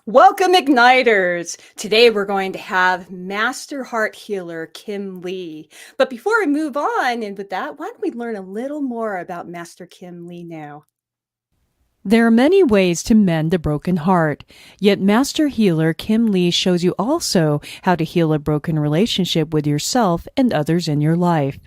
Welcome, Igniters! Today we're going to have Master Heart Healer Kim Lee. But before we move on, and with that, why don't we learn a little more about Master Kim Lee now? There are many ways to mend a broken heart, yet Master Healer Kim Lee shows you also how to heal a broken relationship with yourself and others in your life.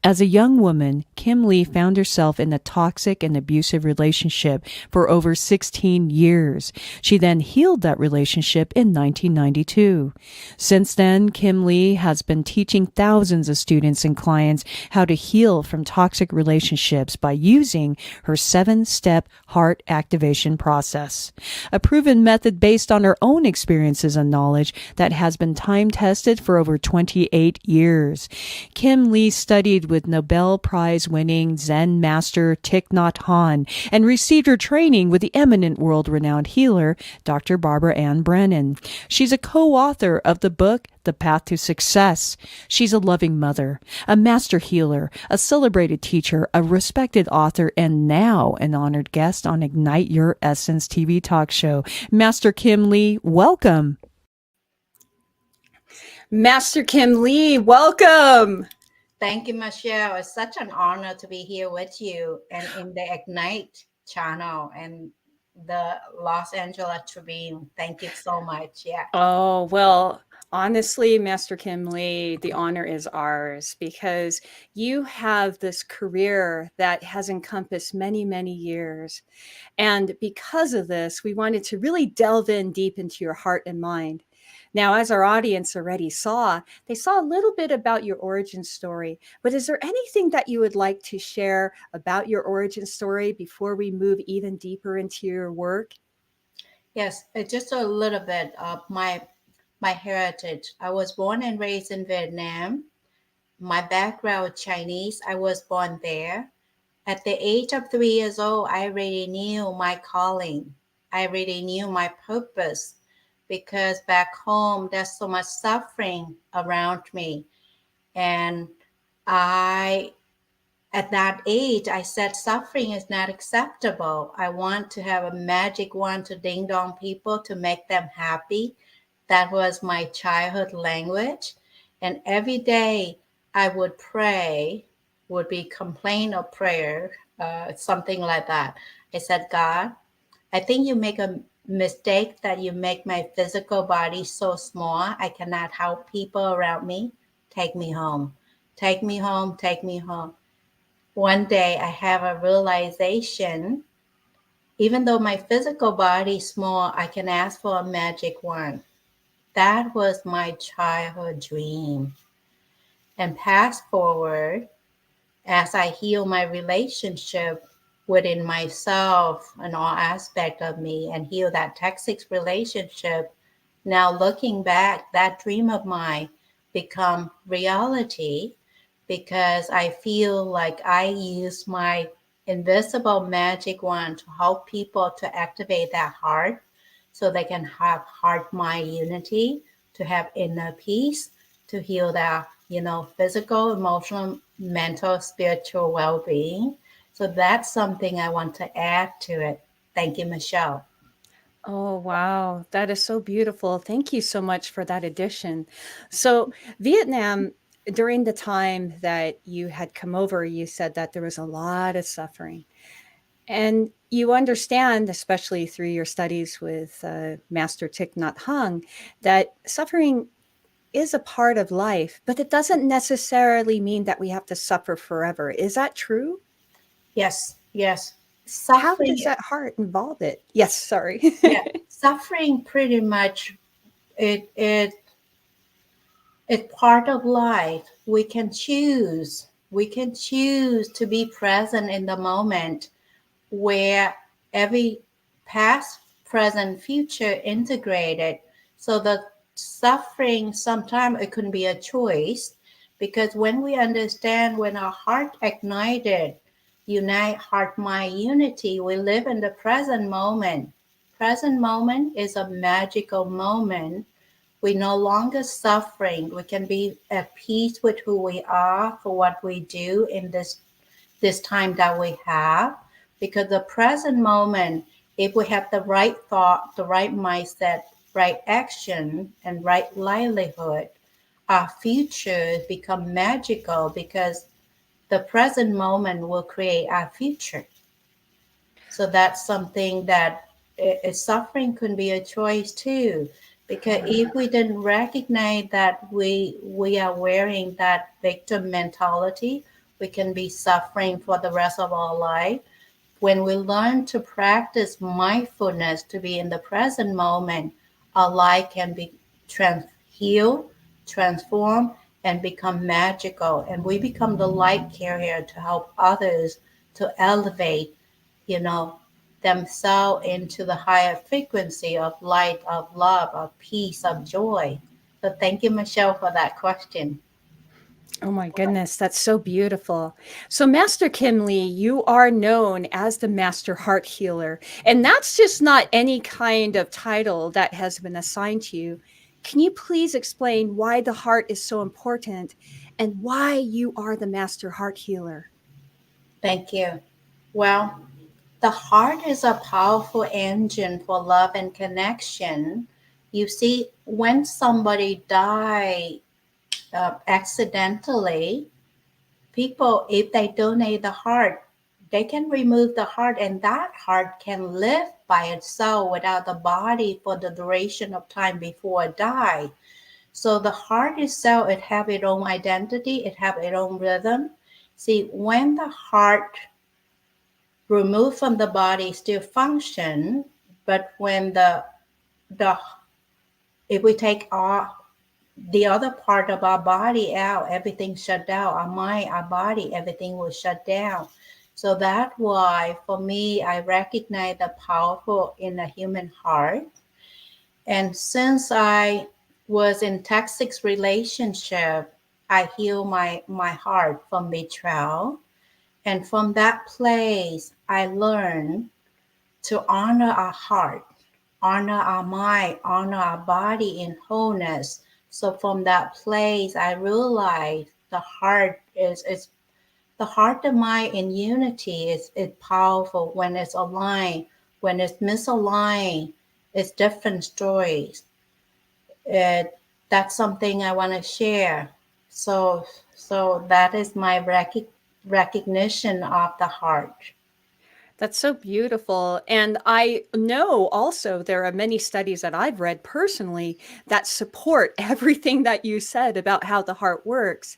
As a young woman, Kim Lee found herself in a toxic and abusive relationship for over 16 years. She then healed that relationship in 1992. Since then, Kim Lee has been teaching thousands of students and clients how to heal from toxic relationships by using her 7-step heart activation process, a proven method based on her own experiences and knowledge that has been time tested for over 28 years. Kim Lee studied with Nobel Prize winning Zen master Thich Nhat Hanh and received her training with the eminent world-renowned healer Dr. Barbara Ann Brennan. She's a co-author of the book The Path to Success. She's a loving mother, a master healer, a celebrated teacher, a respected author, and now an honored guest on Ignite Your Essence TV talk show. Master Kim Lee, welcome. Master Kim Lee, welcome! Thank you, Michelle. It's such an honor to be here with you and in the Ignite channel and the Los Angeles Tribune. Thank you so much. Yeah. Oh, well, honestly, Master Kim Lee, the honor is ours because you have this career that has encompassed many, many years. And because of this, we wanted to really delve in deep into your heart and mind. Now, as our audience already saw, they saw a little bit about your origin story, but is there anything that you would like to share about your origin story before we move even deeper into your work? Yes, just a little bit of my heritage. I was born and raised in Vietnam. My background is Chinese. I was born there. At the age of 3 years old, I already knew my calling. I already knew my purpose because back home, there's so much suffering around me. And I, at that age, I said suffering is not acceptable. I want to have a magic wand to ding dong people to make them happy. That was my childhood language. And every day I would pray, would be complaint or prayer, something like that. I said, God, I think you make a mistake that you make my physical body so small. I cannot help people around me. Take me home. Take me home. Take me home. One day I have a realization, even though my physical body is small, I can ask for a magic wand. That was my childhood dream. And fast forward, as I heal my relationship within myself and all aspect of me and heal that toxic relationship, now looking back, that dream of mine become reality because I feel like I use my invisible magic wand to help people to activate that heart so they can have heart mind unity, to have inner peace, to heal their, physical, emotional, mental, spiritual well-being. So that's something I want to add to it. Thank you, Michelle. Oh, wow. That is so beautiful. Thank you so much for that addition. So, Vietnam, during the time that you had come over, you said that there was a lot of suffering. And you understand, especially through your studies with Master Thich Nhat Hanh, that suffering is a part of life, but it doesn't necessarily mean that we have to suffer forever. Is that true? Yes, yes. How Suffering, does that heart involve it? Yes, sorry. yeah, suffering pretty much it it's part of life. We can choose. We can choose to be present in the moment where every past, present, future integrated. So the suffering sometimes it can be a choice because when we understand when our heart ignited, unite heart mind unity, we live in the present moment. Present moment is a magical moment. We no longer suffering. We can be at peace with who we are for what we do in this time that we have, because the present moment If we have the right thought, the right mindset, right action, and right livelihood, our future become magical because the present moment will create our future. So that's something that suffering can be a choice too. Because if we didn't recognize that we are wearing that victim mentality, we can be suffering for the rest of our life. When we learn to practice mindfulness to be in the present moment, our life can be healed, transformed, and become magical. And we become the light carrier to help others to elevate, you know, themselves into the higher frequency of light, of love, of peace, of joy. So thank you, Michelle, for that question. Oh my goodness, that's so beautiful. So, Master Kim Lee, you are known as the Master Heart Healer, and that's just not any kind of title that has been assigned to you. Can you please explain why the heart is so important and why you are the Master Heart Healer? Thank you. Well, the heart is a powerful engine for love and connection. You see, when somebody die accidentally, people, if they donate the heart, they can remove the heart, and that heart can live by itself without the body for the duration of time before it die. So the heart itself, it have its own identity, it have its own rhythm. See, when the heart removed from the body still function, but when the if we take the other part of our body out, everything shut down. Our mind, our body, everything will shut down. So that's why for me I recognize the powerful in the human heart. And since I was in toxic relationship, I healed my heart from betrayal. And from that place I learned to honor our heart, honor our mind, honor our body in wholeness. So from that place, I realized the heart is the heart and mind in unity is powerful when it's aligned. When it's misaligned, it's different stories. It, that's something I want to share. So so that is my recognition of the heart. That's so beautiful. And I know also there are many studies that I've read personally that support everything that you said about how the heart works.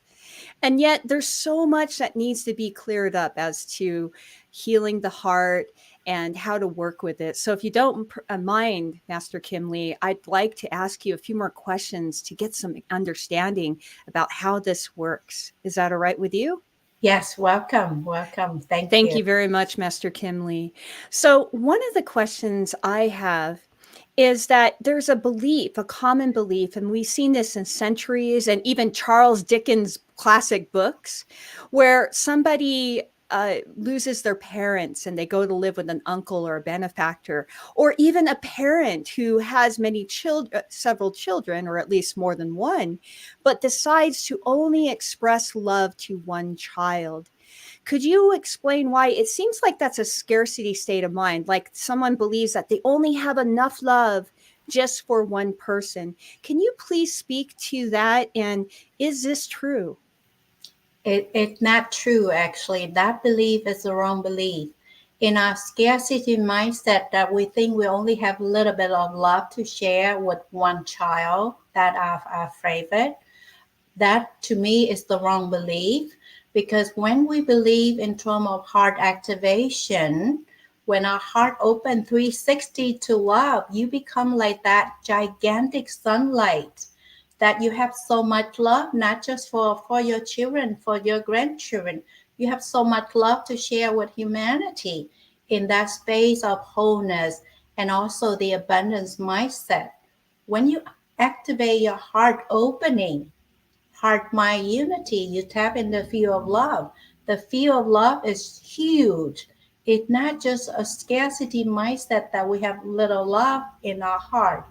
And yet there's so much that needs to be cleared up as to healing the heart and how to work with it. So if you don't mind, Master Kim Lee, I'd like to ask you a few more questions to get some understanding about how this works. Is that all right with you? Yes, welcome, welcome. Thank Thank you. you very much, Master Kim Lee. So, one of the questions I have is that there's a belief, a common belief, and we've seen this in centuries and even Charles Dickens' classic books, where somebody loses their parents and they go to live with an uncle or a benefactor, or even a parent who has many children, several children, or at least more than one, but decides to only express love to one child. Could you explain why it seems like that's a scarcity state of mind? Like someone believes that they only have enough love just for one person. Can you please speak to that? And is this true? It's not true, actually. That belief is the wrong belief. In our scarcity mindset, that we think we only have a little bit of love to share with one child that are our favorite, that to me is the wrong belief, because when we believe in terms of heart activation, when our heart open 360 to love, you become like that gigantic sunlight, that you have so much love, not just for your children, for your grandchildren. You have so much love to share with humanity in that space of wholeness, and also the abundance mindset. When you activate your heart opening, heart mind unity, you tap in the field of love. The field of love is huge. It's not just a scarcity mindset that we have little love in our heart.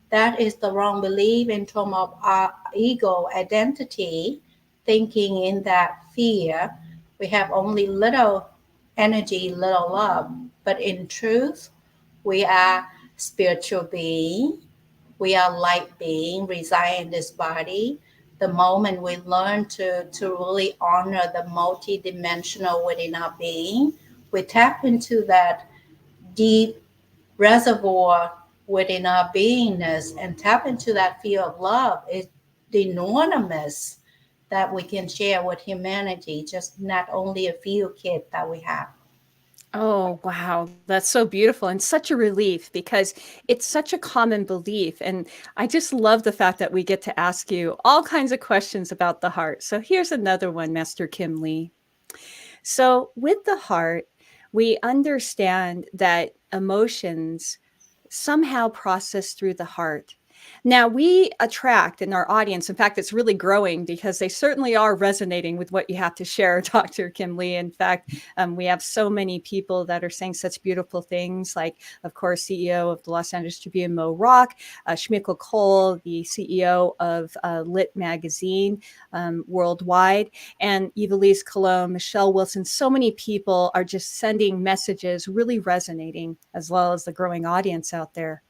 That is the wrong belief in terms of our ego identity, thinking in that fear. We have only little energy, little love. But in truth, We are spiritual being. We are light being reside in this body. The moment we learn to really honor the multidimensional within our being, we tap into that deep reservoir within our beingness and tap into that field of love. It's the enormous that we can share with humanity, just not only a few kids that we have. Oh, wow. That's so beautiful and such a relief because it's such a common belief. And I just love the fact that we get to ask you all kinds of questions about the heart. So here's another one, Master Kim Lee. So, with the heart, we understand that emotions somehow process through the heart. Now, we attract in our audience, in fact, it's really growing because they certainly are resonating with what you have to share, Dr. Kim Lee. In fact, we have so many people that are saying such beautiful things, like, of course, CEO of the Los Angeles Tribune, Mo Rock, Shmikkel Cole, the CEO of Lit Magazine worldwide, and Evelise Cologne, Michelle Wilson. So many people are just sending messages, really resonating, as well as the growing audience out there.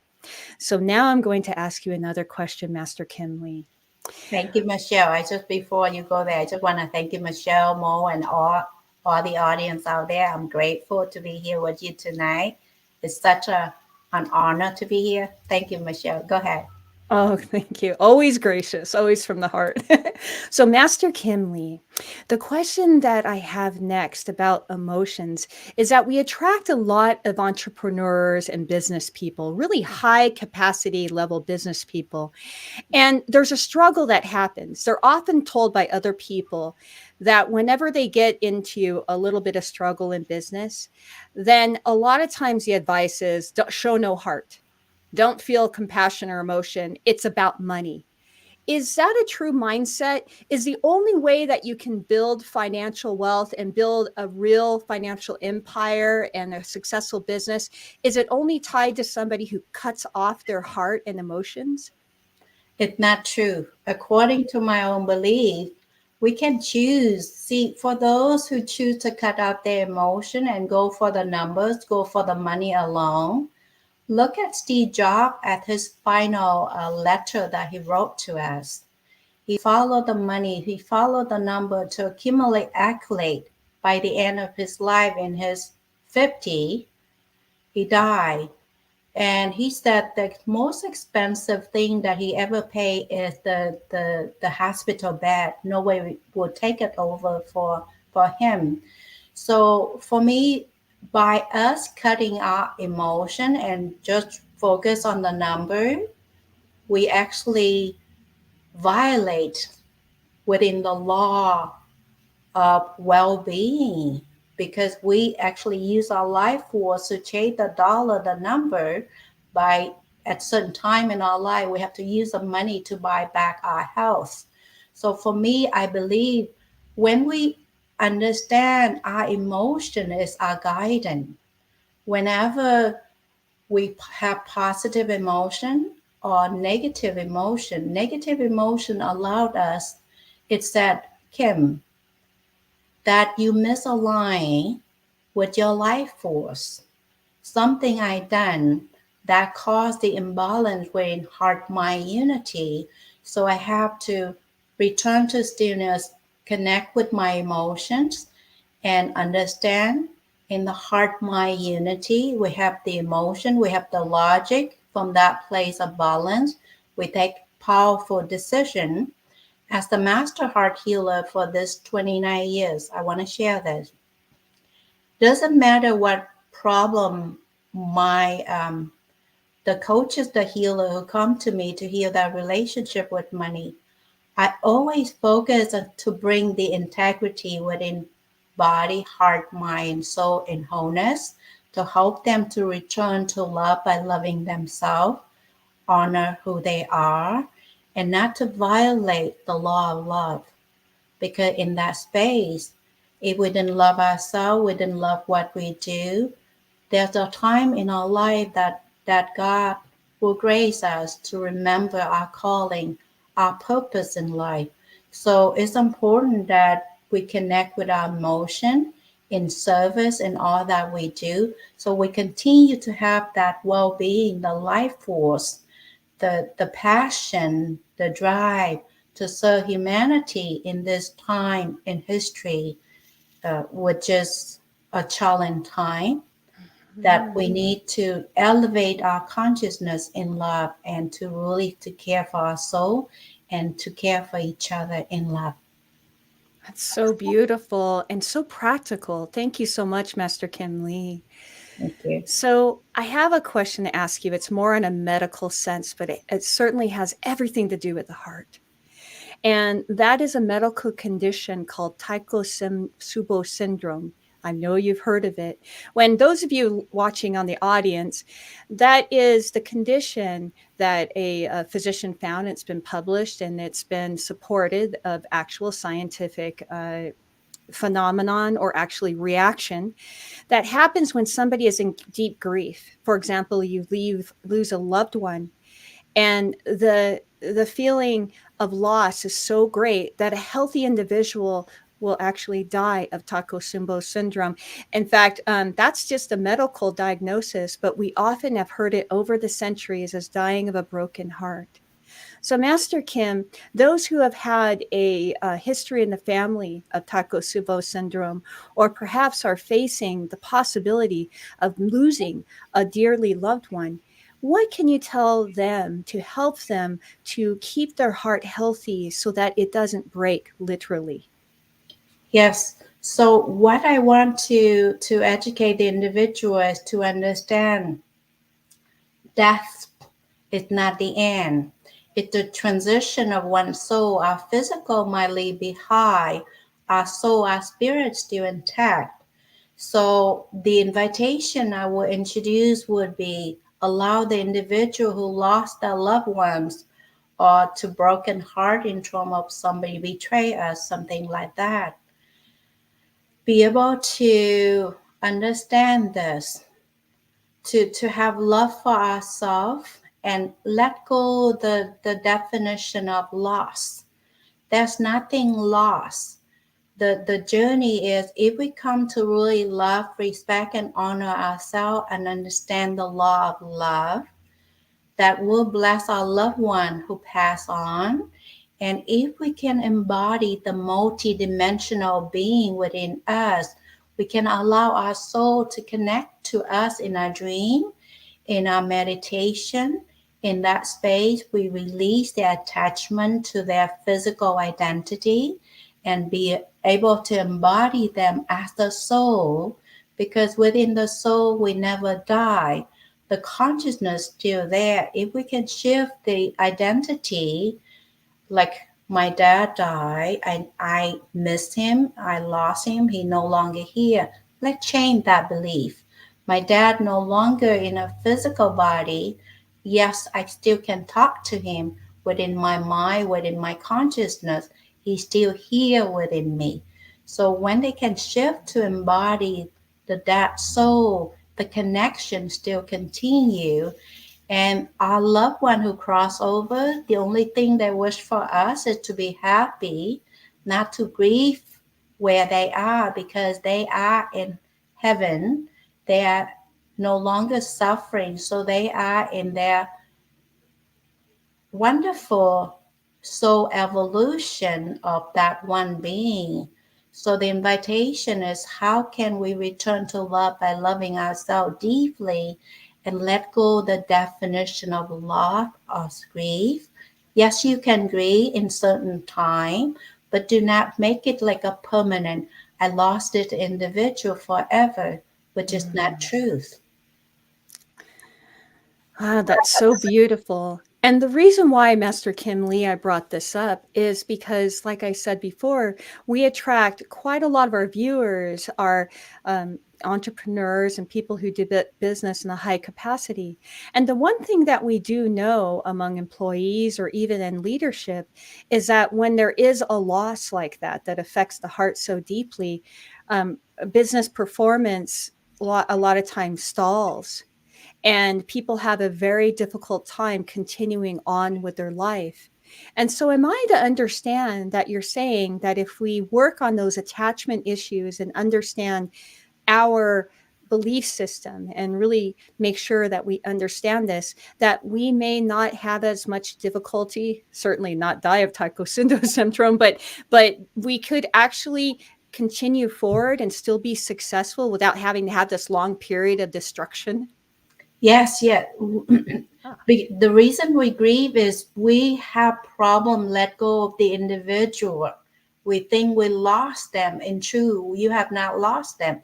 So now I'm going to ask you another question, Master Kim Lee. Thank you, Michelle. I just before you go there, I just want to thank you, Michelle, Mo, and all the audience out there. I'm grateful to be here with you tonight. It's such an honor to be here. Thank you, Michelle. Go ahead. Oh, thank you. Always gracious, always from the heart. So, Master Kim Lee, the question that I have next about emotions is that we attract a lot of entrepreneurs and business people, really high capacity level business people. And there's a struggle that happens. They're often told by other people that whenever they get into a little bit of struggle in business, then a lot of times the advice is show no heart. Don't feel compassion or emotion. It's about money. Is that a true mindset? Is the only way that you can build financial wealth and build a real financial empire and a successful business? Is it only tied to somebody who cuts off their heart and emotions? It's not true. According to my own belief, we can choose. See, for those who choose to cut out their emotion and go for the numbers, go for the money alone, look at Steve Jobs at his final letter that he wrote to us. He followed the money, he followed the number to accumulate accolade. By the end of his life, in his 50, he died. And he said the most expensive thing that he ever paid is the hospital bed. No way would take it over for him. So for me, by us cutting our emotion and just focus on the number, we actually violate within the law of well-being because we actually use our life force to chase the dollar, the number. By at certain time in our life we have to use the money to buy back our health. So for me, I believe when we understand our emotion is our guidance, whenever we have positive emotion or negative emotion allowed us, it said, Kim, that you misalign with your life force. Something I done that caused the imbalance within heart mind unity. So I have to return to stillness, connect with my emotions, and understand in the heart mind unity, we have the emotion, we have the logic. From that place of balance, we take powerful decision. As the master heart healer for this 29 years, I want to share this. Doesn't matter what problem my the coaches, the healer who come to me to heal that relationship with money, I always focus on to bring the integrity within body, heart, mind, soul, and wholeness to help them to return to love by loving themselves, honor who they are, and not to violate the law of love. Because in that space, if we didn't love ourselves, we didn't love what we do, there's a time in our life that God will grace us to remember our calling, our purpose in life. So it's important that we connect with our emotion in service in all that we do. So we continue to have that well being, the life force, the passion, the drive to serve humanity in this time in history, which is a challenging time, that Mhm. we need to elevate our consciousness in love and to really to care for our soul and to care for each other in love. That's so beautiful and so practical. Thank you so much, Master Kim Lee. Thank you. So, I have a question to ask you. It's more in a medical sense, but it certainly has everything to do with the heart. And that is a medical condition called Takotsubo syndrome. I know you've heard of it. When those of you watching on the audience, that is the condition that a physician found. It's been published and it's been supported of actual scientific phenomenon or actually reaction that happens when somebody is in deep grief. For example, you lose a loved one, and the feeling of loss is so great that a healthy individual will actually die of Takotsubo syndrome. In fact, that's just a medical diagnosis, but we often have heard it over the centuries as dying of a broken heart. So, Master Kim, those who have had a history in the family of Takotsubo syndrome, or perhaps are facing the possibility of losing a dearly loved one, what can you tell them to help them to keep their heart healthy so that it doesn't break literally? Yes. So what I want to educate the individual is to understand death is not the end. It's the transition of one soul. Our physical might leave behind, our soul, our spirit still intact. So the invitation I will introduce would be allow the individual who lost their loved ones or to broken heart in trauma of somebody betray us, something like that, be able to understand this, to have love for ourselves and let go the definition of loss. There's nothing lost. The journey is if we come to really love, respect, and honor ourselves and understand the law of love, that will bless our loved one who pass on. And if we can embody the multidimensional being within us, we can allow our soul to connect to us in our dream, in our meditation. In that space, we release the attachment to their physical identity and be able to embody them as the soul, because within the soul, we never die. The consciousness still there. If we can shift the identity, like my dad died and I missed him, I lost him, he no longer here. Let's change that belief. My dad no longer in a physical body. Yes, I still can talk to him within my mind, within my consciousness. He's still here within me. So when they can shift to embody the dad soul, the connection still continue, and our loved one who cross over, the only thing they wish for us is to be happy, not to grieve where they are, because they are in heaven. They are no longer suffering. So they are in their wonderful soul evolution of that one being. So the invitation is how can we return to love by loving ourselves deeply and let go the definition of loss or grief. Yes, you can grieve in certain time, but do not make it like a permanent. I lost this individual forever, which is not Mm. truth. Ah, that's so beautiful. And the reason why, Master Kim Lee, I brought this up is because, like I said before, we attract quite a lot of our viewers are entrepreneurs and people who do business in a high capacity. And the one thing that we do know among employees or even in leadership is that when there is a loss like that, that affects the heart so deeply, business performance a lot of times stalls, and people have a very difficult time continuing on with their life. And so, am I to understand that you're saying that if we work on those attachment issues and understand our belief system and really make sure that we understand this, that we may not have as much difficulty, certainly not die of Tycho syndrome, but we could actually continue forward and still be successful without having to have this long period of destruction? Yes, yeah. Ah, The reason we grieve is we have problem let go of the individual. We think we lost them. In true, you have not lost them.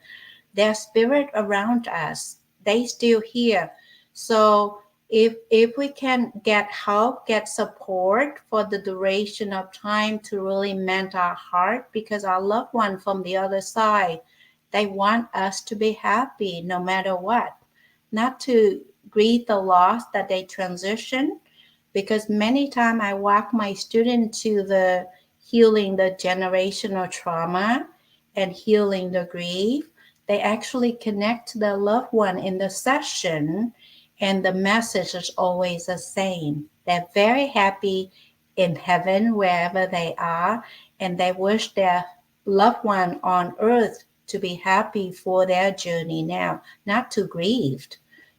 Their spirit around us, they still here. So if we can get help, get support for the duration of time to really mend our heart, because our loved one from the other side, they want us to be happy no matter what, not to grieve the loss that they transition. Because many times I walk my student to the healing the generational trauma and healing the grief. They actually connect to their loved one in the session, and the message is always the same. They're very happy in heaven wherever they are, and they wish their loved one on earth to be happy for their journey now, not to grieve.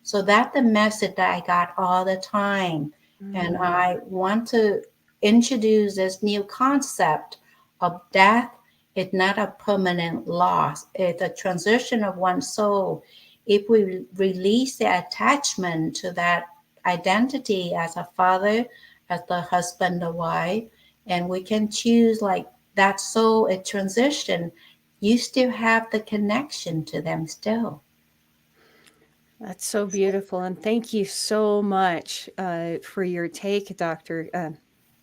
So that's the message that I got all the time. And mm. I want to introduce this new concept of death. It's not a permanent loss, it's a transition of one's soul. If we release the attachment to that identity as a father, as the husband, the wife, and we can choose like that soul, a transition, you still have the connection to them still. That's so beautiful. And thank you so much for your take, Dr.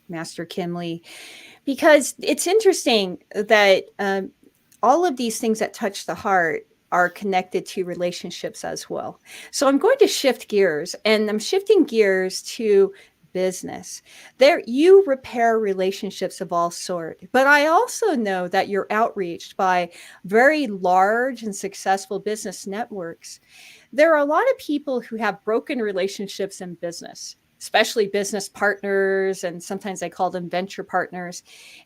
Master Kimley, because it's interesting that all of these things that touch the heart are connected to relationships as well. So I'm going to shift gears, and I'm shifting gears to business. There you repair relationships of all sort, but I also know that you're outreached by very large and successful business networks. There are a lot of people who have broken relationships in business, especially business partners, and sometimes they call them venture partners.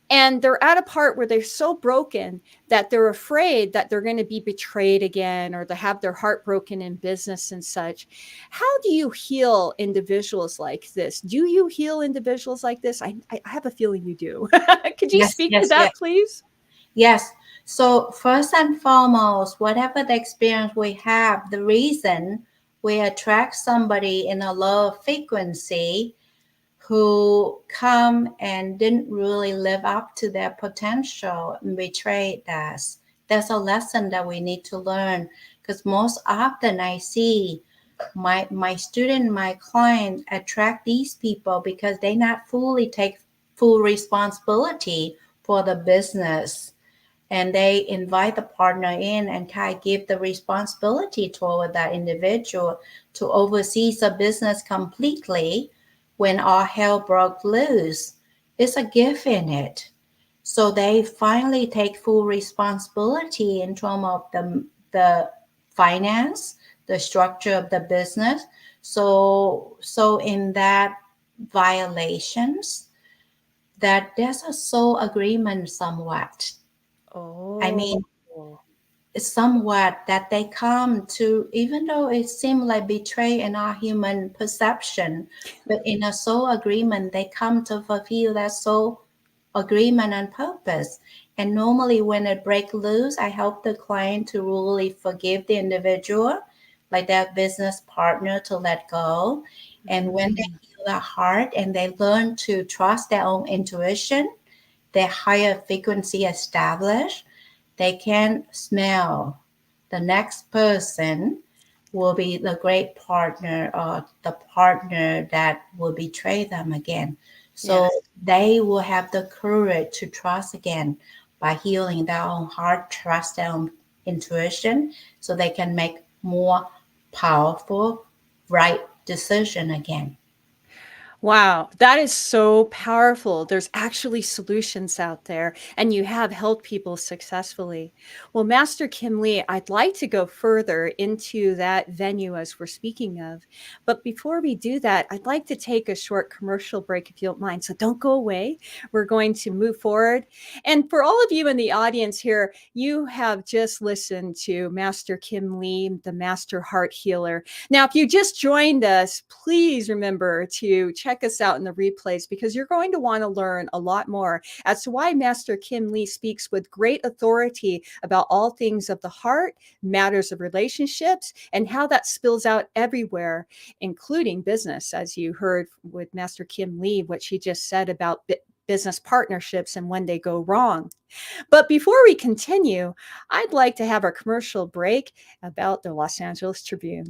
And they're at a part where they're so broken that they're afraid that they're going to be betrayed again or to have their heart broken in business and such. How do you heal individuals like this? Do you heal individuals like this? I have a feeling you do. Could you Yes, speak to yes, yes. that, please? Yes. So, first and foremost, whatever the experience we have, the reason we attract somebody in a low frequency who come and didn't really live up to their potential and betrayed us. There's a lesson that we need to learn, because most often I see my student, my client attract these people because they not fully take full responsibility for the business, and they invite the partner in and kind of give the responsibility toward that individual to oversee the business completely. When all hell broke loose, it's a gift in it. So they finally take full responsibility in terms of the finance, the structure of the business. So in that violations, that there's a sole agreement somewhat. I Oh, mean, somewhat that they come to, even though it seems like betray in our human perception, but in a soul agreement, they come to fulfill that soul agreement and purpose. And normally, when it break loose, I help the client to really forgive the individual, like their business partner, to let go. And when they mm, heal their heart and they learn to trust their own intuition, their higher frequency established, they can smell the next person will be the great partner or the partner that will betray them again. So yes. they will have the courage to trust again by healing their own heart, trust their own intuition, so they can make more powerful, right decision again. Wow, that is so powerful. There's actually solutions out there, and you have helped people successfully. Well, Master Kim Lee, I'd like to go further into that venue as we're speaking of. But before we do that, I'd like to take a short commercial break if you don't mind. So don't go away. We're going to move forward. And for all of you in the audience here, you have just listened to Master Kim Lee, the Master Heart Healer. Now, if you just joined us, please remember to check us out in the replays because you're going to want to learn a lot more as to why Master Kim Lee speaks with great authority about all things of the heart, matters of relationships, and how that spills out everywhere, including business, as you heard with Master Kim Lee, what she just said about business partnerships and when they go wrong. But before we continue, I'd like to have our commercial break about the Los Angeles Tribune.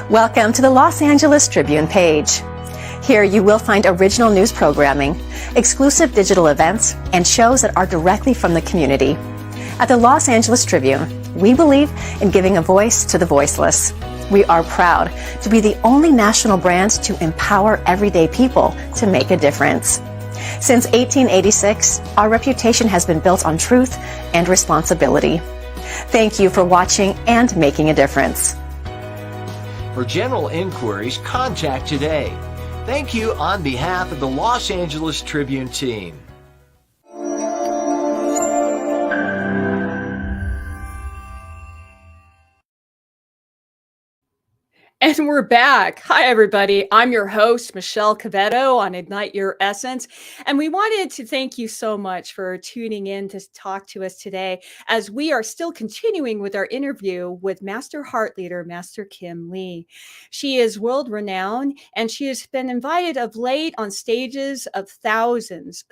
Welcome to the Los Angeles Tribune page. Here you will find original news programming, exclusive digital events, and shows that are directly from the community. At the Los Angeles Tribune, we believe in giving a voice to the voiceless. We are proud to be the only national brand to empower everyday people to make a difference. Since 1886, our reputation has been built on truth and responsibility. Thank you for watching and making a difference. For general inquiries, contact today. Thank you on behalf of the Los Angeles Tribune team. And we're back. Hi, everybody. I'm your host, Michelle Quevedo on Ignite Your Essence. And we wanted to thank you so much for tuning in to talk to us today as we are still continuing with our interview with Master Heart Leader, Master Kim Lee. She is world renowned and she has been invited of late on stages of thousands,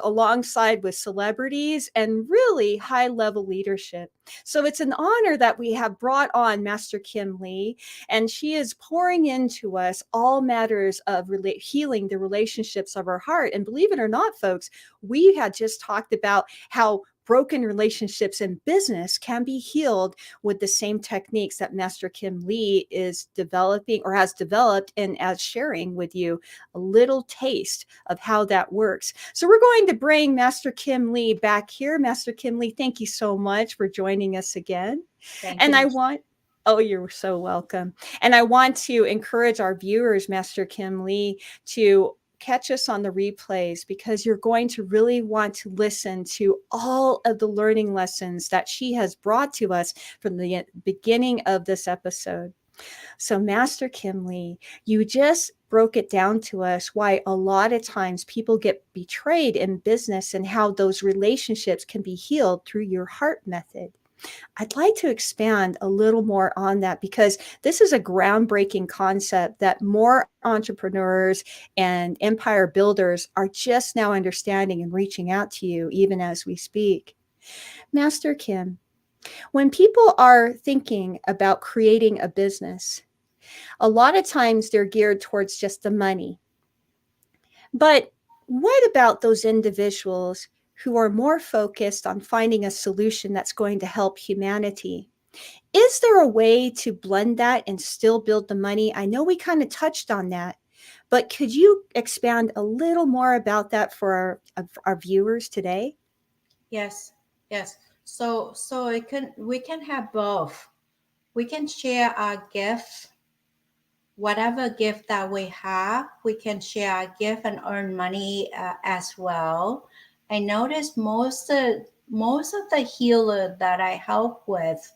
alongside with celebrities and really high level leadership. So it's an honor that we have brought on Master Kim Lee. And she is pouring into us all matters of healing the relationships of our heart. And believe it or not, folks, we had just talked about how broken relationships in business can be healed with the same techniques that Master Kim Lee is developing or has developed and as sharing with you a little taste of how that works. So we're going to bring Master Kim Lee back here. Master Kim Lee, thank you so much for joining us again. Thank And you. I want Oh, you're so welcome. And I want to encourage our viewers, Master Kim Lee, to catch us on the replays because you're going to really want to listen to all of the learning lessons that she has brought to us from the beginning of this episode. So, Master Kim Lee, you just broke it down to us why a lot of times people get betrayed in business and how those relationships can be healed through your heart method. I'd like to expand a little more on that because this is a groundbreaking concept that more entrepreneurs and empire builders are just now understanding and reaching out to you even as we speak. Master Kim, when people are thinking about creating a business, a lot of times they're geared towards just the money. But what about those individuals who are more focused on finding a solution that's going to help humanity? Is there a way to blend that and still build the money? I know we kind of touched on that, but could you expand a little more about that for our viewers today? Yes, yes. So we can have both. We can share our gifts, whatever gift that we have. We can share our gift and earn money as well. I noticed most of the healer that I help with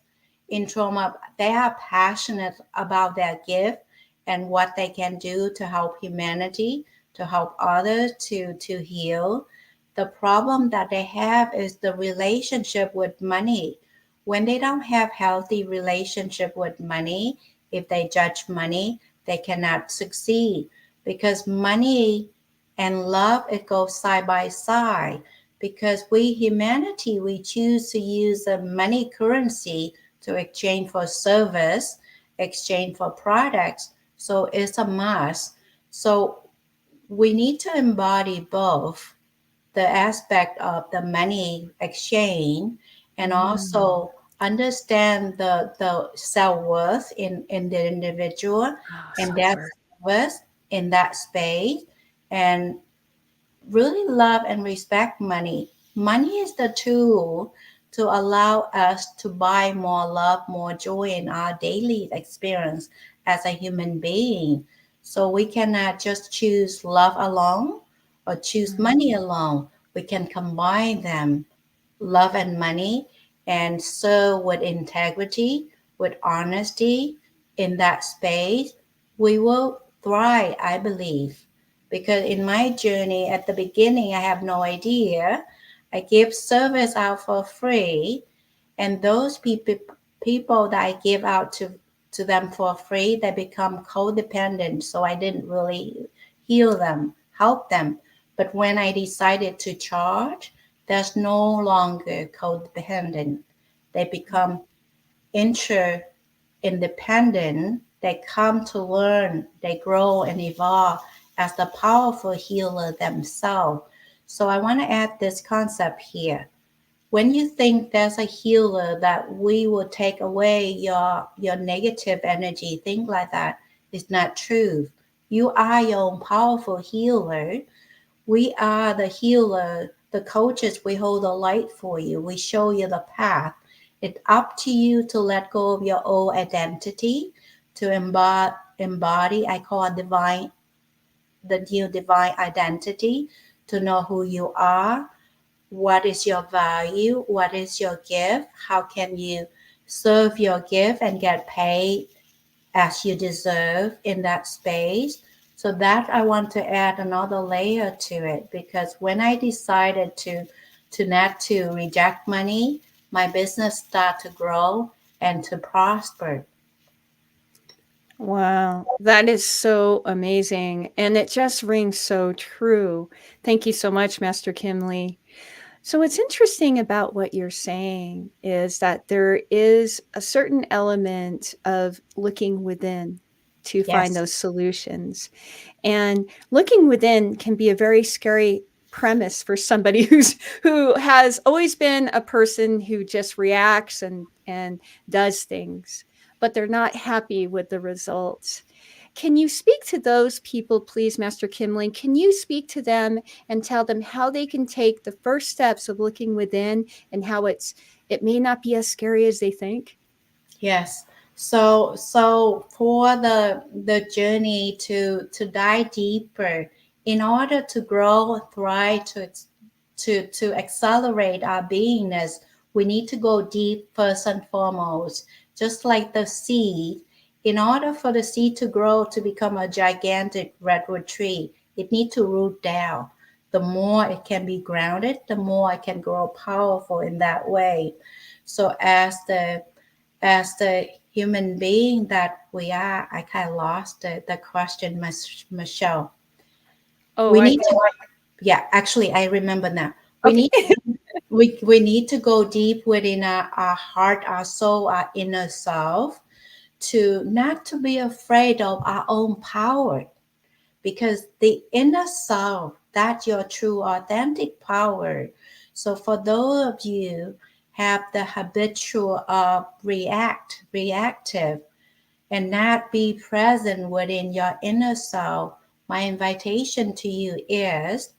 in trauma, they are passionate about their gift and what they can do to help humanity, to help others to heal. The problem that they have is the relationship with money. When they don't have healthy relationship with money, if they judge money, they cannot succeed because money and love, it goes side by side. Because we humanity, we choose to use the money currency to exchange for service, exchange for products. So it's a must. So we need to embody both the aspect of the money exchange and also understand the self-worth in the individual Oh, and their self-worth. worth in that space, and really love and respect money. Money is the tool to allow us to buy more love, more joy in our daily experience as a human being. So we cannot just choose love alone or choose Mhm. money alone. We can combine them, love and money, and serve with integrity, with honesty in that space, we will thrive, I believe. Because in my journey at the beginning, I have no idea. I give service out for free, and those people that I give out to them for free, they become codependent. So I didn't really heal them, help them. But when I decided to charge, there's no longer codependent. They become inter independent. They come to learn, they grow and evolve as the powerful healer themselves. So I want to add this concept here. When you think there's a healer that we will take away your negative energy, things like that, is not true. You are your own powerful healer. We are the healer, the coaches. We hold the light for you. We show you the path. It's up to you to let go of your old identity, to embody, I call it divine, the new divine identity, to know who you are, what is your value, what is your gift, how can you serve your gift and get paid as you deserve in that space. So that I want to add another layer to it, because when I decided to not to reject money, my business started to grow and to prosper. Wow, that is so amazing. And it just rings so true. Thank you so much, Master Kim Lee. So, what's interesting about what you're saying is that there is a certain element of looking within to find Yes. those solutions. And looking within can be a very scary premise for somebody who has always been a person who just reacts and does things, but they're not happy with the results. Can you speak to those people, please, Master Kimling? Can you speak to them and tell them how they can take the first steps of looking within and how it may not be as scary as they think? Yes. So for the journey to dive deeper, in order to grow, thrive, to accelerate our beingness, we need to go deep first and foremost. Just like the seed, in order for the seed to grow to become a gigantic redwood tree, it needs to root down. The more it can be grounded, the more it can grow powerful in that way. So as the human being that we are, I kind of lost the question, Michelle. Oh, We I need think to, yeah, actually, I remember now. We okay. need we need to go deep within our heart, our soul, our inner self, to not to be afraid of our own power, because the inner self, that's your true authentic power. So for those of you have the habitual reactive and not be present within your inner self, my invitation to you is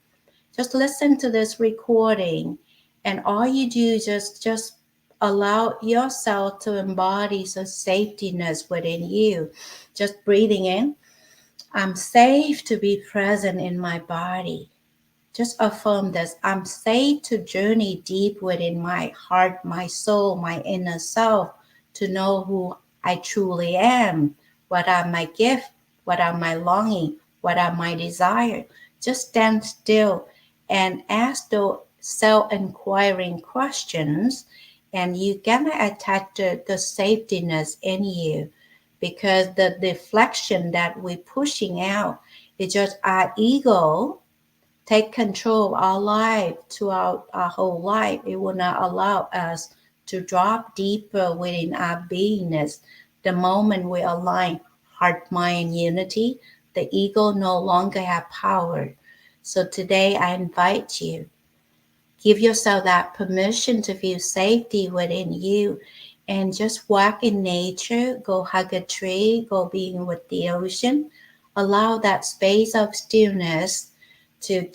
just listen to this recording, and all you do is just allow yourself to embody some safetyness within you. Just breathing in, I'm safe to be present in my body. Just affirm this. I'm safe to journey deep within my heart, my soul, my inner self, to know who I truly am. What are my gifts? What are my longing? What are my desires? Just stand still and ask those self-inquiring questions, and you're gonna attach the safetyness in you, because the deflection that we're pushing out is just our ego take control of our life throughout our whole life. It will not allow us to drop deeper within our beingness. The moment we align heart, mind, unity, the ego no longer have power. So today I invite you, give yourself that permission to feel safety within you, and just walk in nature, go hug a tree, go being with the ocean. Allow that space of stillness to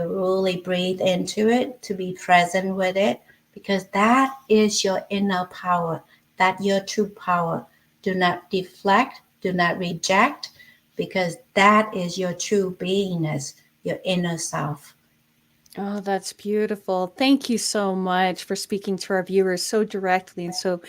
really breathe into it, to be present with it, because that is your inner power, that your true power. Do not deflect, do not reject, because that is your true beingness, your inner self. Oh, that's beautiful. Thank you so much for speaking to our viewers so directly and so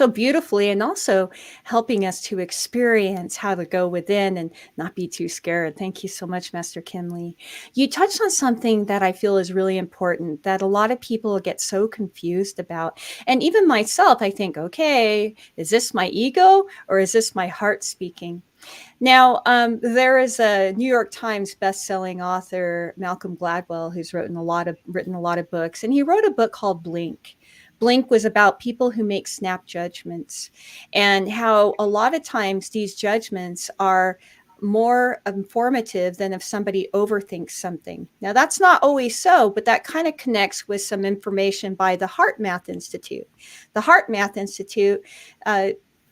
beautifully, and also helping us to experience how to go within and not be too scared. Thank you so much, Master Kinley. You touched on something that I feel is really important that a lot of people get so confused about. And even myself, I think, okay, is this my ego or is this my heart speaking? Now, there is a New York Times best-selling author, Malcolm Gladwell, who's written a lot of books, and he wrote a book called Blink. Blink was about people who make snap judgments, and how a lot of times these judgments are more informative than if somebody overthinks something. Now, that's not always so, but that kind of connects with some information by the Heart Math Institute. The Heart Math Institute uh,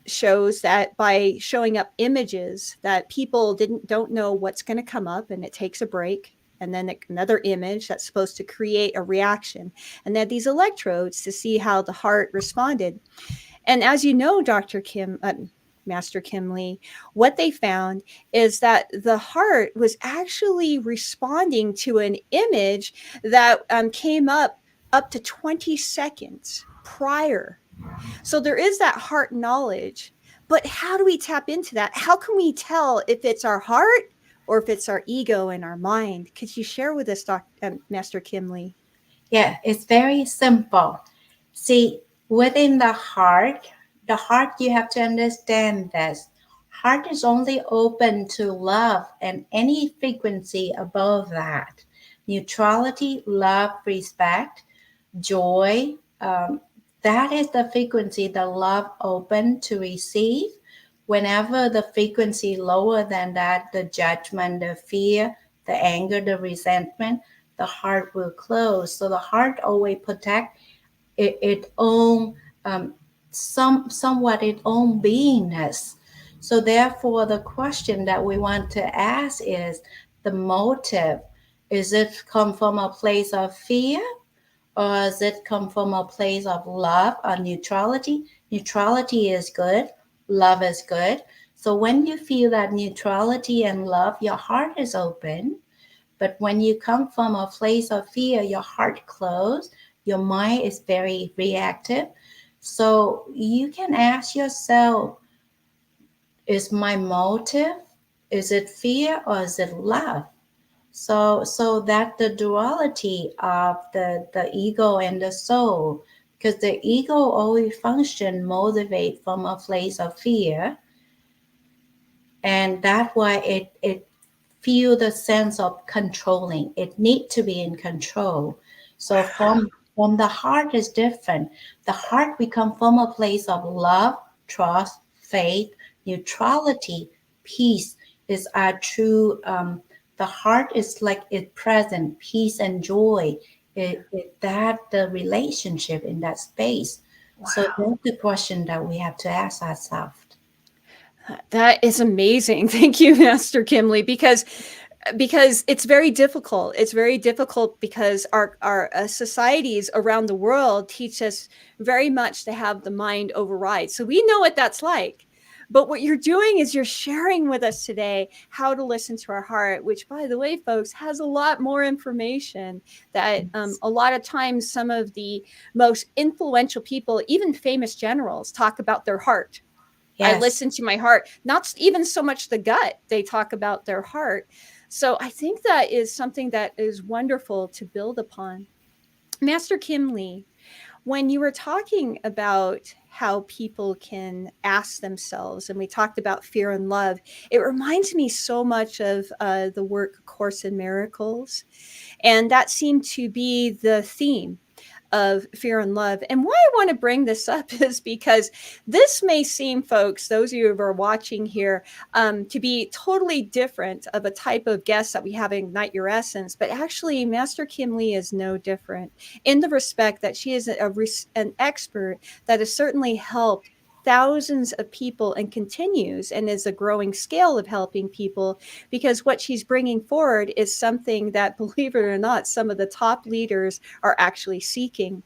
shows that by showing up images that people don't know what's going to come up, and it takes a break, and then another image that's supposed to create a reaction, and then these electrodes to see how the heart responded. And as you know, Dr. Kim, Master Kim Lee, what they found is that the heart was actually responding to an image that came up to 20 seconds prior. So there is that heart knowledge, but how do we tap into that? How can we tell if it's our heart or if it's our ego and our mind? Could you share with us, Master Kim Lee? Yeah, it's very simple. See, within the heart, you have to understand this. Heart is only open to love and any frequency above that. Neutrality, love, respect, joy. That is the frequency the love open to receive. Whenever the frequency lower than that, the judgment, the fear, the anger, the resentment, the heart will close. So the heart always protect its own somewhat its own beingness. So therefore, the question that we want to ask is the motive. Is it come from a place of fear, or does it come from a place of love or neutrality? Neutrality is good, love is good. So when you feel that neutrality and love, your heart is open. But when you come from a place of fear, your heart closed, your mind is very reactive. So you can ask yourself, is my motive, is it fear or is it love? So that the duality of the ego and the soul, because the ego always function motivate from a place of fear, and that's why it feel the sense of controlling. It need to be in control. So from the heart is different. The heart we come from a place of love, trust, faith, neutrality, peace is our true. The heart is like it present, peace and joy. That the relationship in that space. So that's the question that we have to ask ourselves. That is amazing. Thank you, Master Kim Lee, because it's very difficult. It's very difficult because our societies around the world teach us very much to have the mind override. So we know what that's like. But what you're doing is you're sharing with us today how to listen to our heart, which, by the way, folks, has a lot more information that a lot of times some of the most influential people, even famous generals, talk about their heart. I Yes. listen to my heart, not even so much the gut. They talk about their heart. So I think that is something that is wonderful to build upon. Master Kim Lee, when you were talking about how people can ask themselves, and we talked about fear and love, it reminds me so much of the work Course in Miracles. And that seemed to be the theme. of fear and love. And why I want to bring this up is because this may seem, folks, those of you who are watching here, to be totally different of a type of guest that we have in Ignite Your Essence. But actually, Master Kim Lee is no different in the respect that she is an expert that has certainly helped thousands of people and continues and is a growing scale of helping people, because what she's bringing forward is something that, believe it or not, some of the top leaders are actually seeking.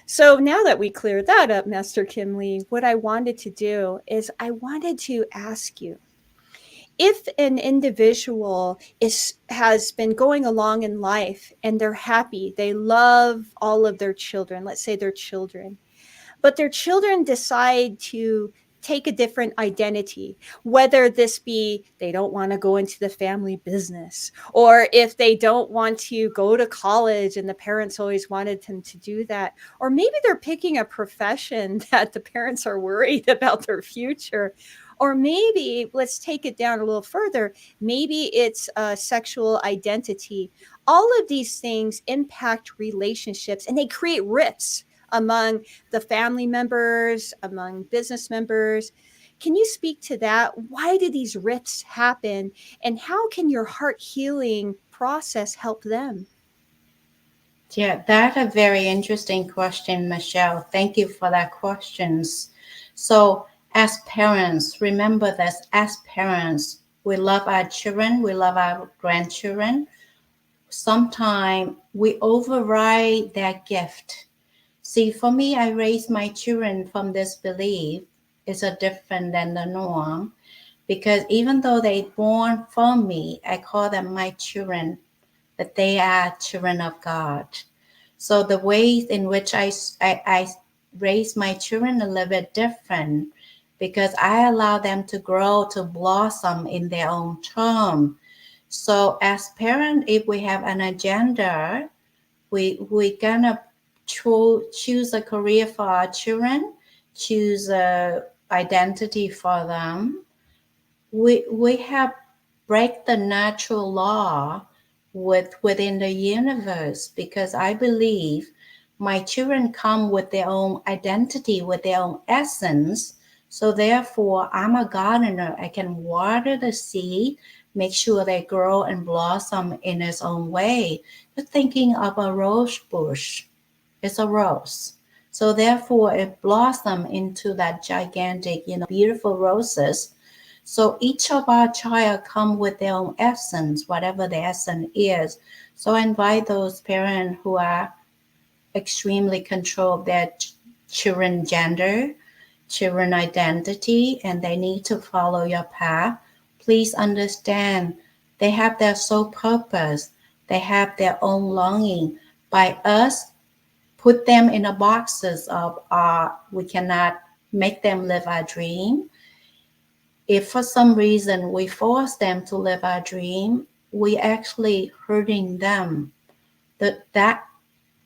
So now that we cleared that up, Master Kim Lee, what I wanted to do is I wanted to ask you, if an individual has been going along in life and they're happy, they love all of their children, let's say their children, but their children decide to take a different identity, whether this be they don't want to go into the family business, or if they don't want to go to college and the parents always wanted them to do that, or maybe they're picking a profession that the parents are worried about their future, or maybe let's take it down a little further, maybe it's a sexual identity. All of these things impact relationships and they create rifts among the family members, among business members. Can you speak to that? Why do these rifts happen? And how can your heart healing process help them? Yeah, that's a very interesting question, Michelle. Thank you for that questions. So as parents, remember this, as parents, we love our children, we love our grandchildren. Sometimes we override that gift. See, for me, I raised my children from this belief. It's a different than the norm, because even though they born from me, I call them my children, that they are children of God. So the ways in which I raise my children a little bit different, because I allow them to grow, to blossom in their own term. So as parent, if we have an agenda, we gonna choose a career for our children, choose a identity for them. We have break the natural law within the universe, because I believe my children come with their own identity, with their own essence. So therefore, I'm a gardener. I can water the seed, make sure they grow and blossom in its own way. You're thinking of a rose bush. It's a rose. So therefore, it blossoms into that gigantic, beautiful roses. So each of our child come with their own essence, whatever the essence is. So I invite those parents who are extremely control their children gender, children identity, and they need to follow your path. Please understand they have their sole purpose. They have their own longing. By us, put them in a boxes of we cannot make them live our dream. If for some reason we force them to live our dream, we actually hurting them. That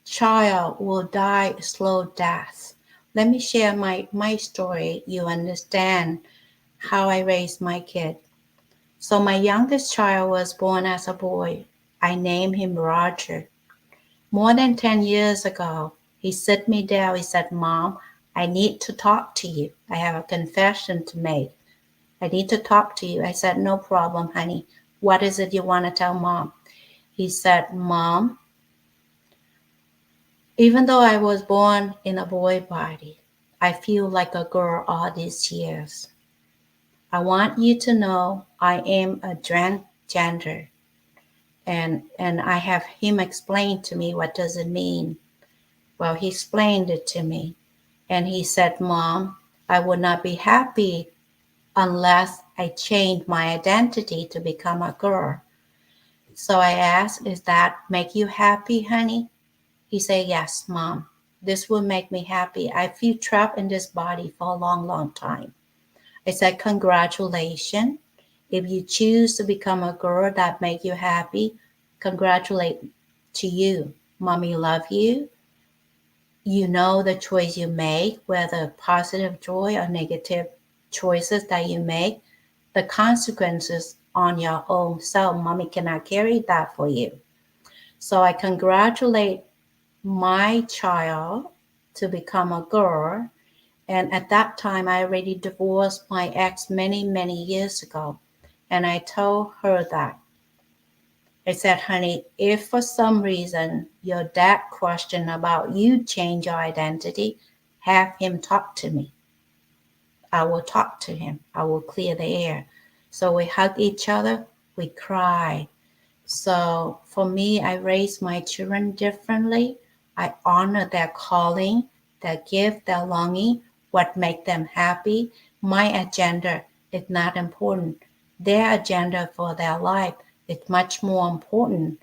child will die a slow death. Let me share my story. You understand how I raised my kid. So my youngest child was born as a boy. I named him Roger. More than 10 years ago, he sat me down. He said, "Mom, I need to talk to you. I have a confession to make. I need to talk to you." I said, "No problem, honey. What is it you want to tell Mom?" He said, "Mom, even though I was born in a boy body, I feel like a girl all these years. I want you to know I am a transgender." And I have him explain to me what does it mean. Well, he explained it to me. And he said, "Mom, I would not be happy unless I change my identity to become a girl." So I asked, "Does that make you happy, honey?" He said, "Yes, Mom. This will make me happy. I feel trapped in this body for a long, long time." I said, "Congratulations. If you choose to become a girl that make you happy, congratulate to you. Mommy love you. You know the choice you make, whether positive joy or negative choices that you make, the consequences on your own self. Mommy cannot carry that for you. So I congratulate my child to become a girl. And at that time, I already divorced my ex many, many years ago. And I told her that. I said, honey, if for some reason your dad questioned about you change your identity, have him talk to me. I will talk to him. I will clear the air. So we hug each other. We cry. So for me, I raise my children differently. I honor their calling, their gift, their longing, what make them happy. My agenda is not important. Their agenda for their life is much more important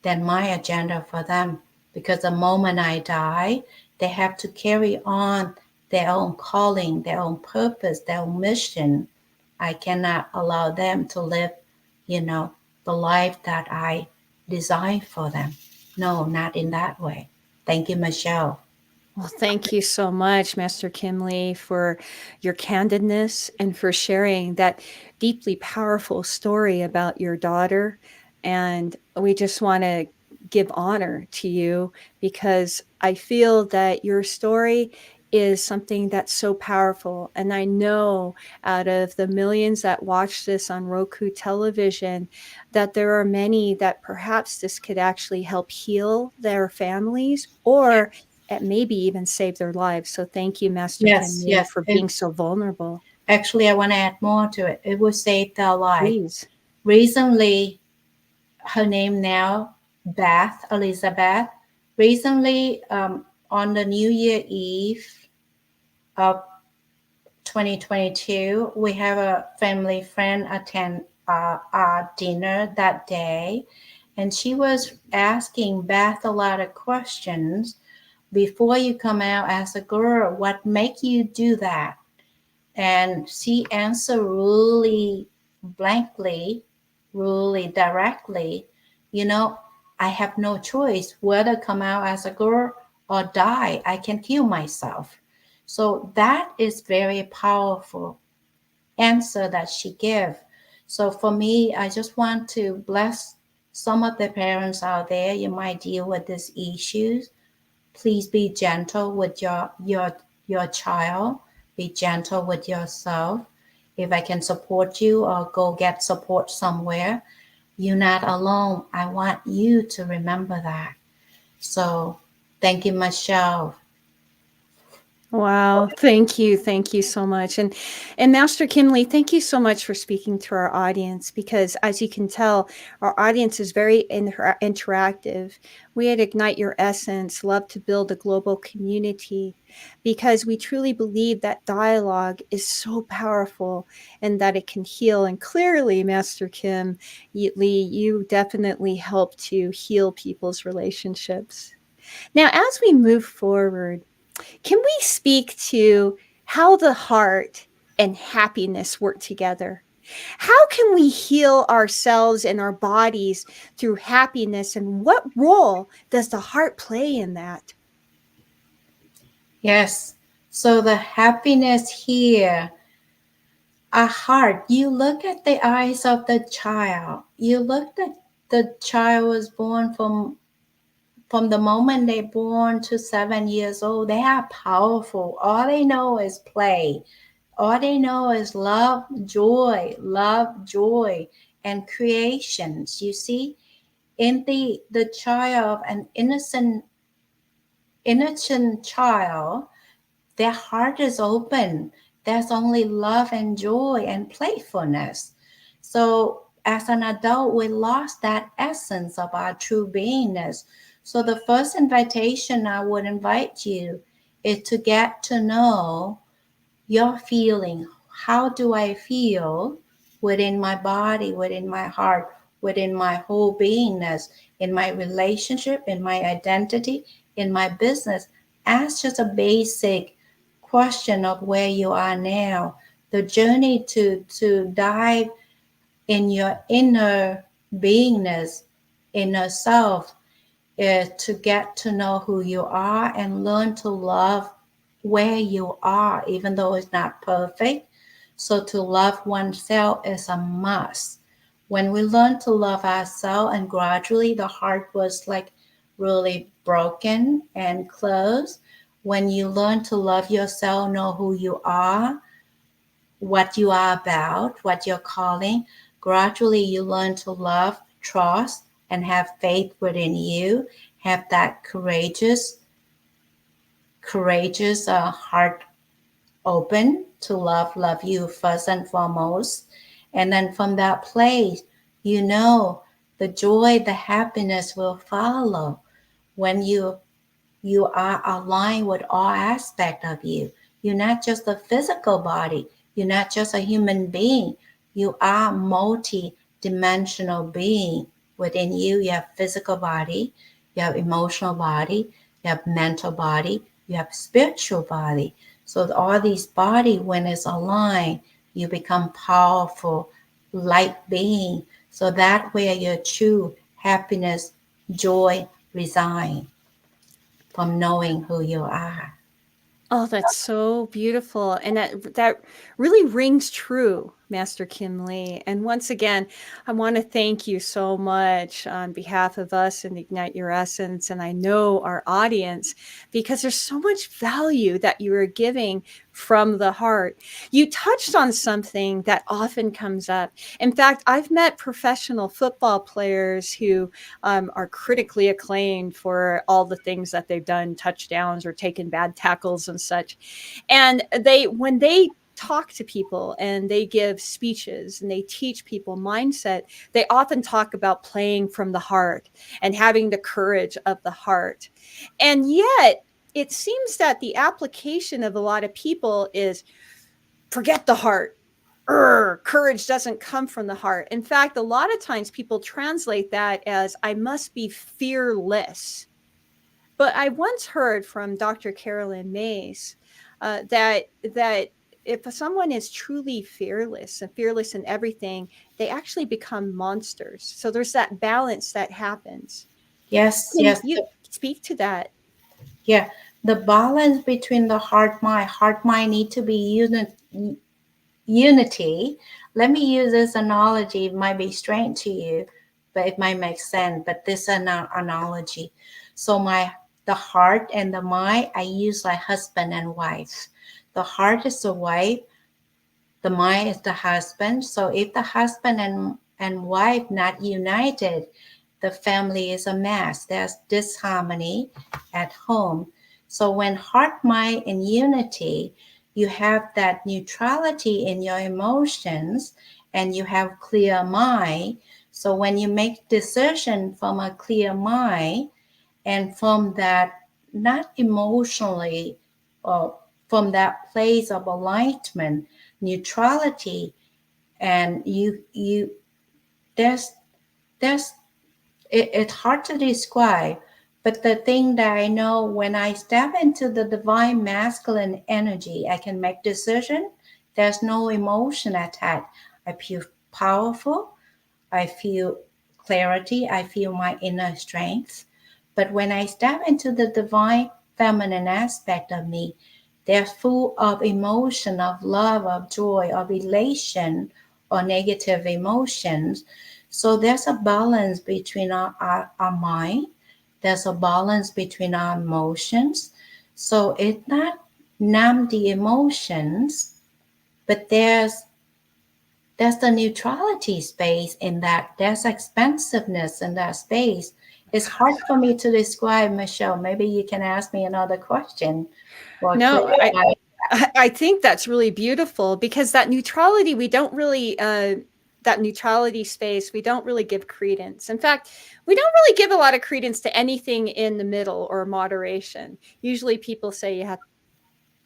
than my agenda for them. Because the moment I die, they have to carry on their own calling, their own purpose, their own mission. I cannot allow them to live, you know, the life that I designed for them. No, not in that way. Thank you, Michelle. Well, thank you so much, Master Kim Lee, for your candidness and for sharing that deeply powerful story about your daughter. And we just want to give honor to you because I feel that your story is something that's so powerful. And I know out of the millions that watch this on Roku television, that there are many that perhaps this could actually help heal their families or maybe even save their lives. So thank you, Master Kim Yes, Lee, yes. for being so vulnerable. Actually, I want to add more to it. It will save their life. Please. Recently, her name now, Beth, Elizabeth. Recently, on the New Year Eve of 2022, we have a family friend attend our dinner that day, and she was asking Beth a lot of questions. Before you come out as a girl, what make you do that? And she answered really blankly, really directly, you know, I have no choice whether come out as a girl or die. I can kill myself. So that is very powerful answer that she gave. So for me, I just want to bless some of the parents out there. You might deal with these issues. Please be gentle with your child. Be gentle with yourself. If I can support you or go get support somewhere, you're not alone. I want you to remember that. So thank you, Michelle. Wow, thank you. Thank you so much. And Master Kim Lee, thank you so much for speaking to our audience because as you can tell, our audience is very interactive. We at Ignite Your Essence love to build a global community because we truly believe that dialogue is so powerful and that it can heal. And clearly, Master Kim Lee, you definitely help to heal people's relationships. Now, as we move forward, can we speak to how the heart and happiness work together? How can we heal ourselves and our bodies through happiness? And what role does the heart play in that? Yes. So the happiness here, a heart. You look at the eyes of the child. You look at the child was born from the moment they're born to 7 years old. They are powerful. All they know is play. All they know is love, joy, and creations. You see, in the child, an innocent child, their heart is open. There's only love and joy and playfulness. So as an adult, we lost that essence of our true beingness. So the first invitation I would invite you is to get to know your feeling. How do I feel within my body, within my heart, within my whole beingness, in my relationship, in my identity, in my business? Ask just a basic question of where you are now. The journey to dive in your inner beingness, inner self, is to get to know who you are and learn to love where you are, even though it's not perfect. So to love oneself is a must. When we learn to love ourselves, and gradually the heart was like really broken and closed. When you learn to love yourself, know who you are, what you are about, what you're calling, gradually you learn to love, trust, and have faith within you. Have that courageous heart open to love you first and foremost. And then from that place, you know the joy, the happiness will follow when you are aligned with all aspects of you. You're not just a physical body. You're not just a human being. You are multi-dimensional being. Within you, you have physical body, you have emotional body, you have mental body, you have spiritual body. So all these body, when it's aligned, you become powerful, light being. So that where your true happiness, joy reside from knowing who you are. Oh, that's so beautiful. And that really rings true, Master Kim Lee. And once again, I want to thank you so much on behalf of us and Ignite Your Essence. And I know our audience, because there's so much value that you are giving from the heart. You touched on something that often comes up. In fact, I've met professional football players who are critically acclaimed for all the things that they've done, touchdowns or taken bad tackles and such. And when they talk to people and they give speeches and they teach people mindset, they often talk about playing from the heart and having the courage of the heart. And yet, it seems that the application of a lot of people is forget the heart. Courage doesn't come from the heart. In fact, a lot of times people translate that as I must be fearless. But I once heard from Dr. Carolyn Mays that if someone is truly fearless and fearless in everything, they actually become monsters. So there's that balance that happens. Yes, Can yes, you speak to that? yeah. The balance between the heart mind need to be unity. Let me use this analogy. It might be strange to you, but it might make sense. But this is an analogy. So the heart and the mind, I use like husband and wife. The heart is the wife, the mind is the husband. So if the husband and wife not united, the family is a mess. There's disharmony at home. So when heart, mind, and unity, you have that neutrality in your emotions and you have clear mind. So when you make decision from a clear mind and from that not emotionally or from that place of alignment, neutrality, and you there's it's hard to describe, but the thing that I know, when I step into the divine masculine energy, I can make decision. There's no emotion attached. I feel powerful. I feel clarity. I feel my inner strength. But when I step into the divine feminine aspect of me, they're full of emotion, of love, of joy, of elation, or negative emotions. So there's a balance between our mind, there's a balance between our emotions. So it's not numb the emotions, but there's the neutrality space in that. There's expansiveness in that space. It's hard for me to describe, Michelle. Maybe you can ask me another question or No, clarify. I think that's really beautiful because that neutrality, we don't really, that neutrality space, we don't really give credence. In fact, we don't really give a lot of credence to anything in the middle or moderation. Usually people say you have to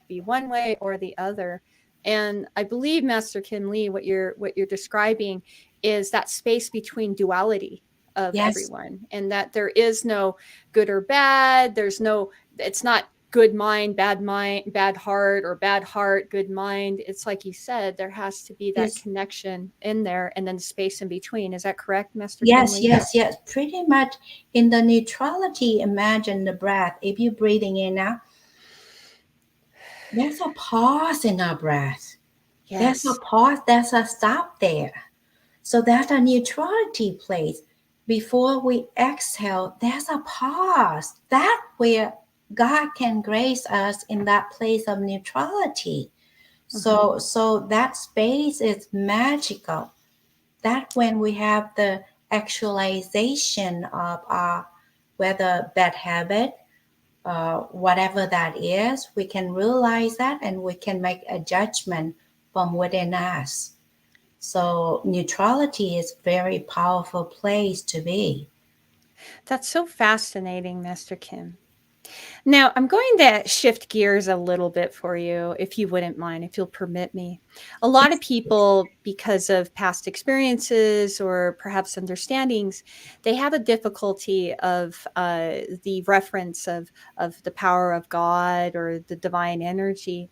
be one way or the other. And I believe, Master Kim Lee, what you're describing is that space between duality of Yes, everyone, and that there is no good or bad. There's no, it's not good mind, bad heart, or bad heart, good mind. It's like you said, there has to be that yes, connection in there and then the space in between. Is that correct, Master Kim yes, Lee? yes, yes. Pretty much in the neutrality, imagine the breath. If you're breathing in now, there's a pause in our breath. There's a Yes. pause, there's a stop there. So that's a neutrality place. before we exhale, there's a pause. That where God can grace us in that place of neutrality. So that space is magical. That when we have the actualization of our whether bad habit, whatever that is, we can realize that and we can make a judgment from within us. So neutrality is a very powerful place to be. That's so fascinating, Master Kim. Now, I'm going to shift gears a little bit for you, if you wouldn't mind, if you'll permit me. A lot of people, because of past experiences or perhaps understandings, they have a difficulty of the reference of the power of God or the divine energy.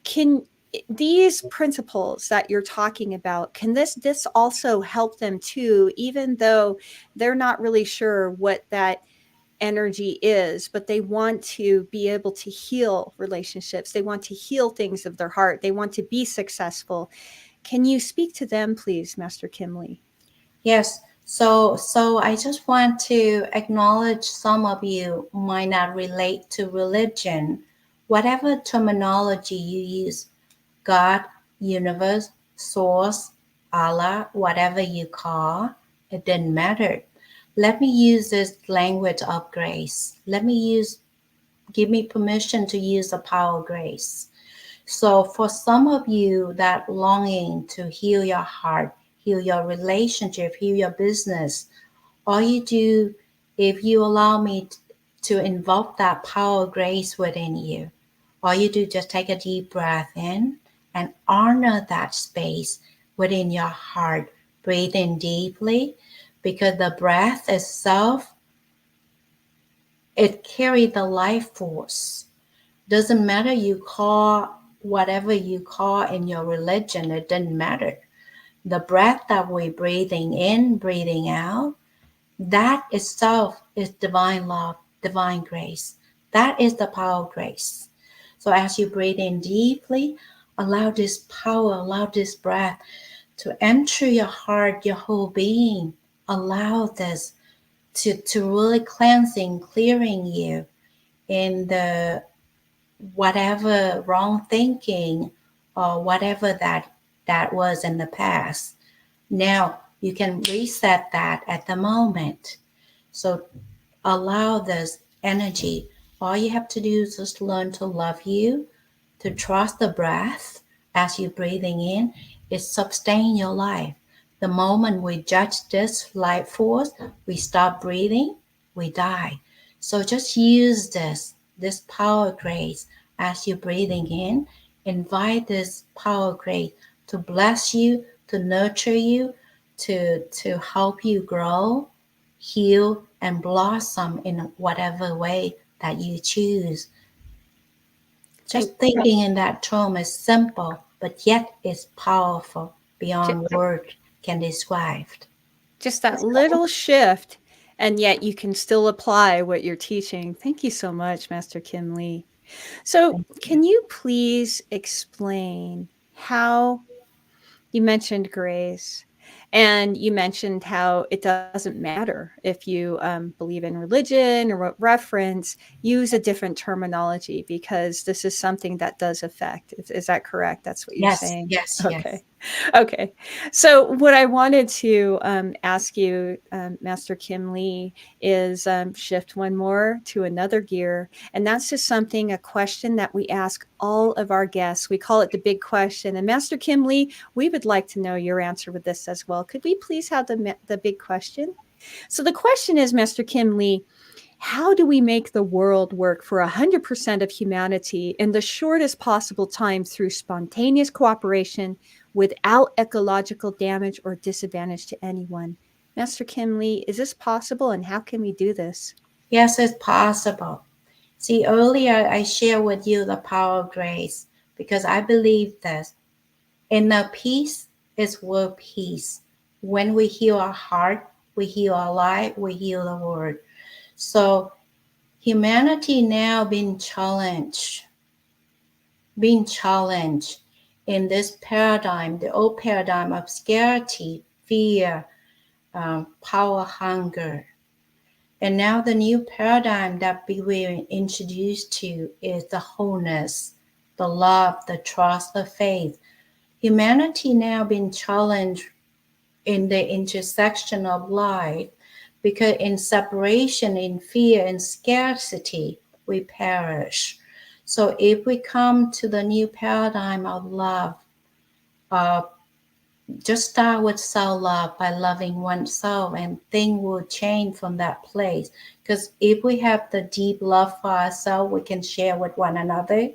Can these principles that you're talking about, can this also help them too, even though they're not really sure what that energy is, but they want to be able to heal relationships. They want to heal things of their heart. They want to be successful. Can you speak to them, please, Master Kim Lee? Yes. So I just want to acknowledge some of you might not relate to religion. Whatever terminology you use, God, universe, source, Allah, whatever you call, it didn't matter. Let me use this language of grace. Give me permission to use the power of grace. So for some of you that longing to heal your heart, heal your relationship, heal your business, all you do, if you allow me to invoke that power of grace within you, all you do just take a deep breath in and honor that space within your heart. Breathe in deeply because the breath itself, it carries the life force. Doesn't matter you call whatever you call in your religion, it doesn't matter. The breath that we're breathing in, breathing out, that itself is divine love, divine grace. That is the power of grace. So as you breathe in deeply, allow this power, allow this breath to enter your heart, your whole being. Allow this to really cleansing, clearing you in the whatever wrong thinking or whatever that was in the past. Now you can reset that at the moment. So allow this energy. All you have to do is just learn to love you, to trust the breath as you're breathing in. It sustain your life. The moment we judge this life force, we stop breathing, we die. So just use this power grace as you're breathing in. Invite this power grace to bless you, to nurture you, to help you grow, heal, and blossom in whatever way that you choose. Just thinking in that term is simple, but yet it's powerful beyond words can describe. Just that little shift, and yet you can still apply what you're teaching. Thank you so much, Master Kim Lee. So, can you please explain how you mentioned grace, and you mentioned how it doesn't matter if you believe in religion or what reference, use a different terminology because this is something that does affect. Is that correct? That's what you're Yes, saying? yes, Okay. yes. Okay. So, what I wanted to ask you, Master Kim Lee, is shift one more to another gear. And that's just something, a question that we ask all of our guests. We call it the big question. And Master Kim Lee, we would like to know your answer with this as well. Could we please have the big question? So the question is, Master Kim Lee, how do we make the world work for 100% of humanity in the shortest possible time through spontaneous cooperation without ecological damage or disadvantage to anyone? Master Kim Lee, is this possible, and how can we do this? Yes, it's possible. See, earlier I shared with you the power of grace because I believe that inner peace is world peace. When we heal our heart, we heal our life, we heal the world. So humanity now being challenged in this paradigm, the old paradigm of scarcity, fear, power hunger. And now the new paradigm that we were introduced to is the wholeness, the love, the trust, the faith. Humanity now being challenged in the intersection of life because in separation, in fear, in scarcity, we perish. So if we come to the new paradigm of love, uh, just start with self-love by loving oneself and things will change from that place. Because if we have the deep love for ourselves, we can share with one another.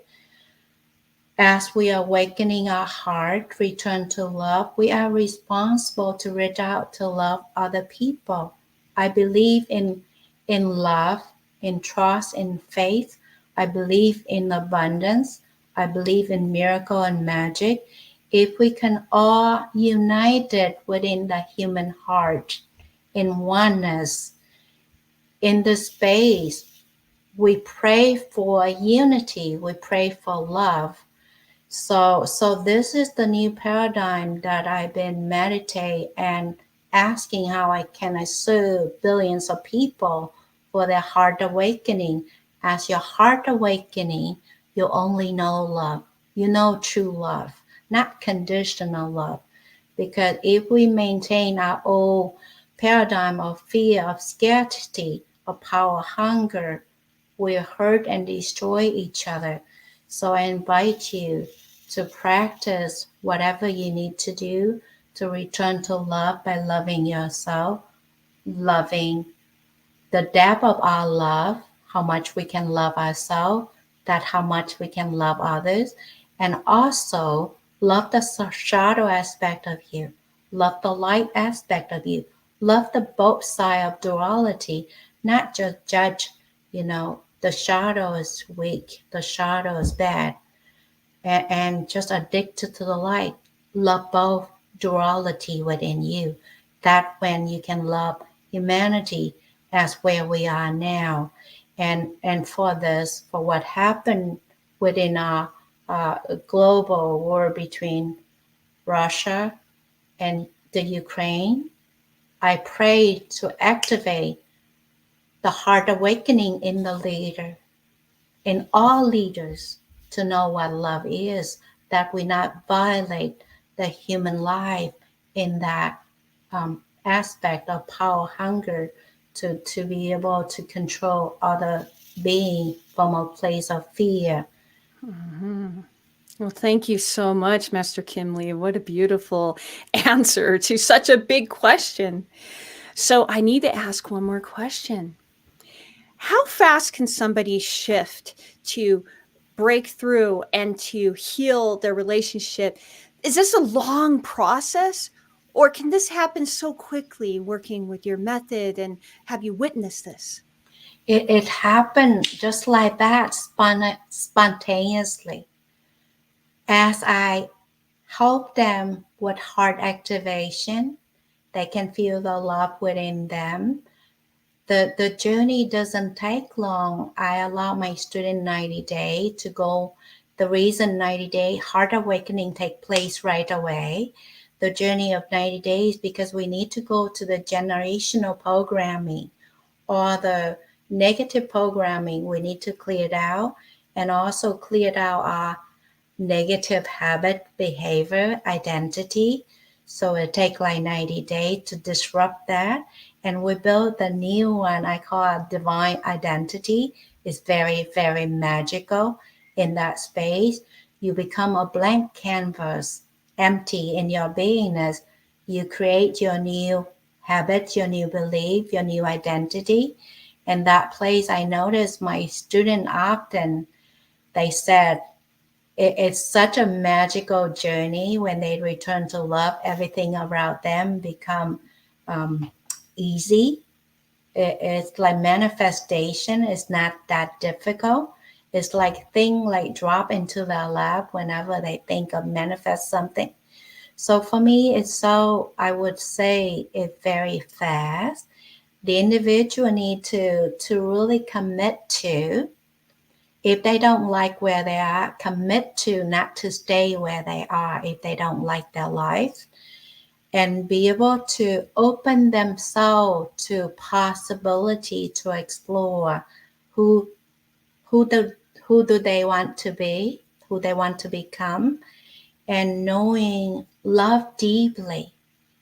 As we are awakening our heart, return to love, we are responsible to reach out to love other people. I believe in love, in trust, in faith. I believe in abundance. I believe in miracle and magic. If we can all unite it within the human heart, in oneness, in the space, we pray for unity, we pray for love. So this is the new paradigm that I've been meditating and asking how I can serve billions of people for their heart awakening. As your heart awakening, you only know love. You know true love, not conditional love. Because if we maintain our old paradigm of fear, of scarcity, of power hunger, we'll hurt and destroy each other. So I invite you to practice whatever you need to do to return to love by loving yourself, loving the depth of our love, how much we can love ourselves, that how much we can love others, and also love the shadow aspect of you, love the light aspect of you, love the both side of duality, not just judge, the shadow is weak, the shadow is bad, and just addicted to the light. Love both duality within you. That when you can love humanity as where we are now. And for this, for what happened within our global war between Russia and the Ukraine, I pray to activate the heart awakening in the leader, in all leaders, to know what love is, that we not violate the human life in that aspect of power hunger to be able to control other being from a place of fear. Mm-hmm. Well, thank you so much, Master Kim Lee. What a beautiful answer to such a big question. So I need to ask one more question. How fast can somebody shift to break through and to heal their relationship? Is this a long process, or can this happen so quickly working with your method? And have you witnessed this? It happened just like that, spontaneously. As I help them with heart activation, they can feel the love within them. The journey doesn't take long. I allow my student 90 days to go. The reason 90 day heart awakening take place right away. The journey of 90 days because we need to go to the generational programming or the negative programming. We need to clear it out and also clear out our negative habit, behavior, identity. So it takes like 90 days to disrupt that. And we build the new one I call divine identity. It's very, very magical in that space. You become a blank canvas, empty in your beingness. You create your new habits, your new belief, your new identity. And that place, I notice my student often, they said, it's such a magical journey when they return to love. Everything around them become easy. It's like manifestation is not that difficult. It's like thing like drop into their lap whenever they think of manifest something. So for me, it's so, I would say it's very fast. The individual need to really commit to. If they don't like where they are, commit to not to stay where they are if they don't like their life. and be able to open themselves to possibility to explore who who do who do they want to be, who they want to become, and knowing love deeply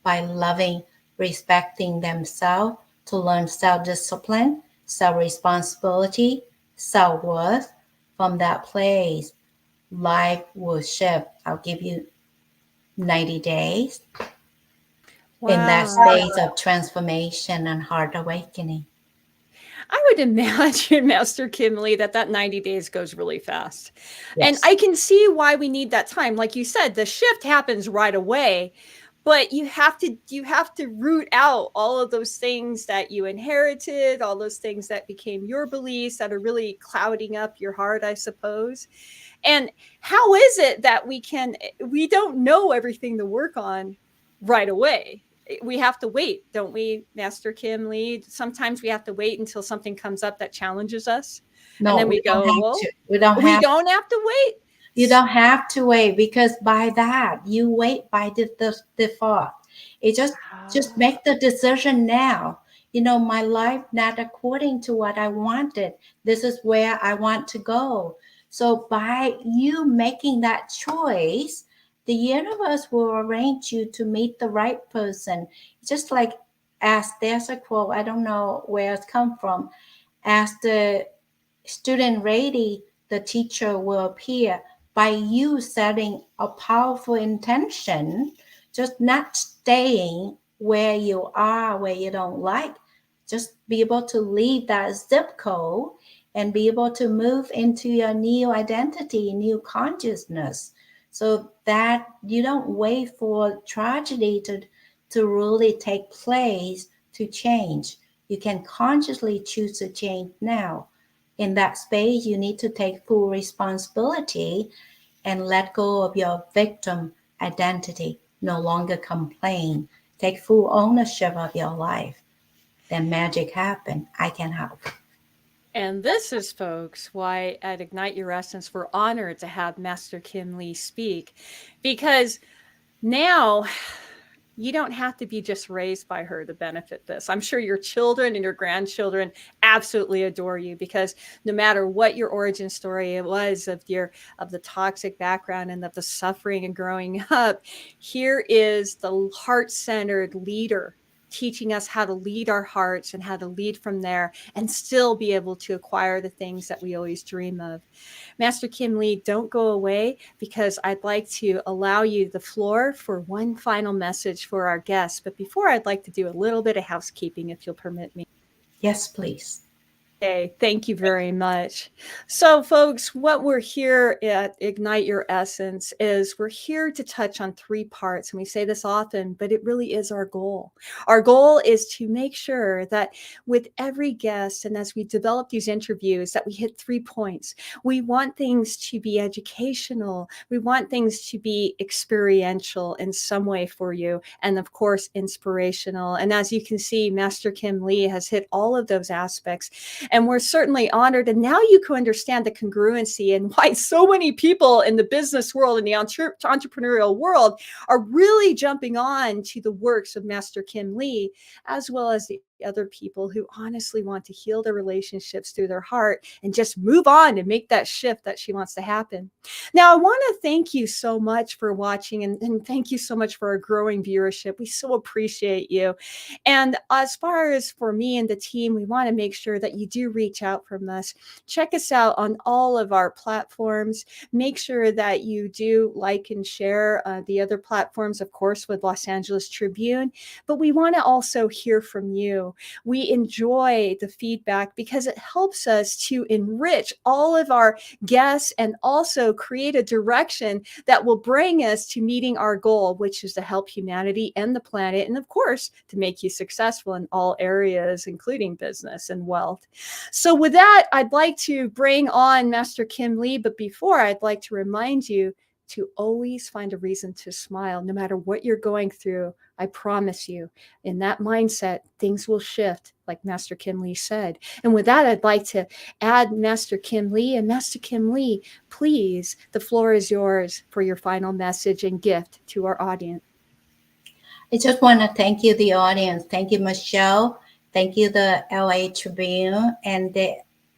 by loving, respecting themselves, to learn self-discipline, self-responsibility, self-worth. From that place, life will shift. I'll give you 90 days in that Wow. space of transformation and heart awakening. I would imagine, Master Kim Lee, that 90 days goes really fast. And Yes. I can see why we need that time. Like you said, the shift happens right away, but you have to root out all of those things that you inherited, all those things that became your beliefs that are really clouding up your heart, I suppose. And how is it that we don't know everything to work on right away? We have to wait, don't we, Master Kim Lee? Sometimes we have to wait until something comes up that challenges us. And No, then we we don't go, have well, to. We don't we have don't have to wait. You don't have to wait, because by that you wait by the default. It just Ah, make the decision now. My life not according to what I wanted. This is where I want to go. So by you making that choice, the universe will arrange you to meet the right person. Just like, as there's a quote, I don't know where it's come from, as the student ready, the teacher will appear. By you setting a powerful intention, just not staying where you are, where you don't like, just be able to leave that zip code and be able to move into your new identity, new consciousness, so that you don't wait for tragedy to really take place to change. You can consciously choose to change now. In that space, you need to take full responsibility and let go of your victim identity. No longer complain. Take full ownership of your life. Then magic happen. I can help. and this is, folks, why at Ignite Your Essence, we're honored to have Master Kim Lee speak, because now you don't have to be just raised by her to benefit this. I'm sure your children and your grandchildren absolutely adore you, because no matter what your origin story it was of the toxic background and of the suffering and growing up, here is the heart-centered leader teaching us how to lead our hearts and how to lead from there and still be able to acquire the things that we always dream of. Master Kim Lee, don't go away, because I'd like to allow you the floor for one final message for our guests. But before, I'd like to do a little bit of housekeeping, if you'll permit me. Yes, please. Okay, thank you very much. So, folks, what we're here at Ignite Your Essence is we're here to touch on three parts. And we say this often, but it really is our goal. Our goal is to make sure that with every guest, and as we develop these interviews, that we hit 3 points. We want things to be educational. We want things to be experiential in some way for you. And of course, inspirational. And as you can see, Master Kim Lee has hit all of those aspects. And we're certainly honored. And now you can understand the congruency and why so many people in the business world and the entrepreneurial world are really jumping on to the works of Master Kim Lee, as well as the other people who honestly want to heal their relationships through their heart and just move on and make that shift that she wants to happen. Now, I want to thank you so much for watching, and thank you so much for our growing viewership. We so appreciate you. And as far as for me and the team, we want to make sure that you do reach out from us. Check us out on all of our platforms. Make sure that you do like and share the other platforms, of course, with Los Angeles Tribune. But we want to also hear from you. We enjoy the feedback because it helps us to enrich all of our guests and also create a direction that will bring us to meeting our goal, which is to help humanity and the planet, and of course, to make you successful in all areas, including business and wealth. So with that, I'd like to bring on Master Kim Lee, but before, I'd like to remind you to always find a reason to smile, no matter what you're going through. I promise you, in that mindset, things will shift, like Master Kim Lee said. And with that, I'd like to add Master Kim Lee. And Master Kim Lee, please, the floor is yours for your final message and gift to our audience. I just want to thank you, the audience. Thank you, Michelle. Thank you, the LA Tribune and the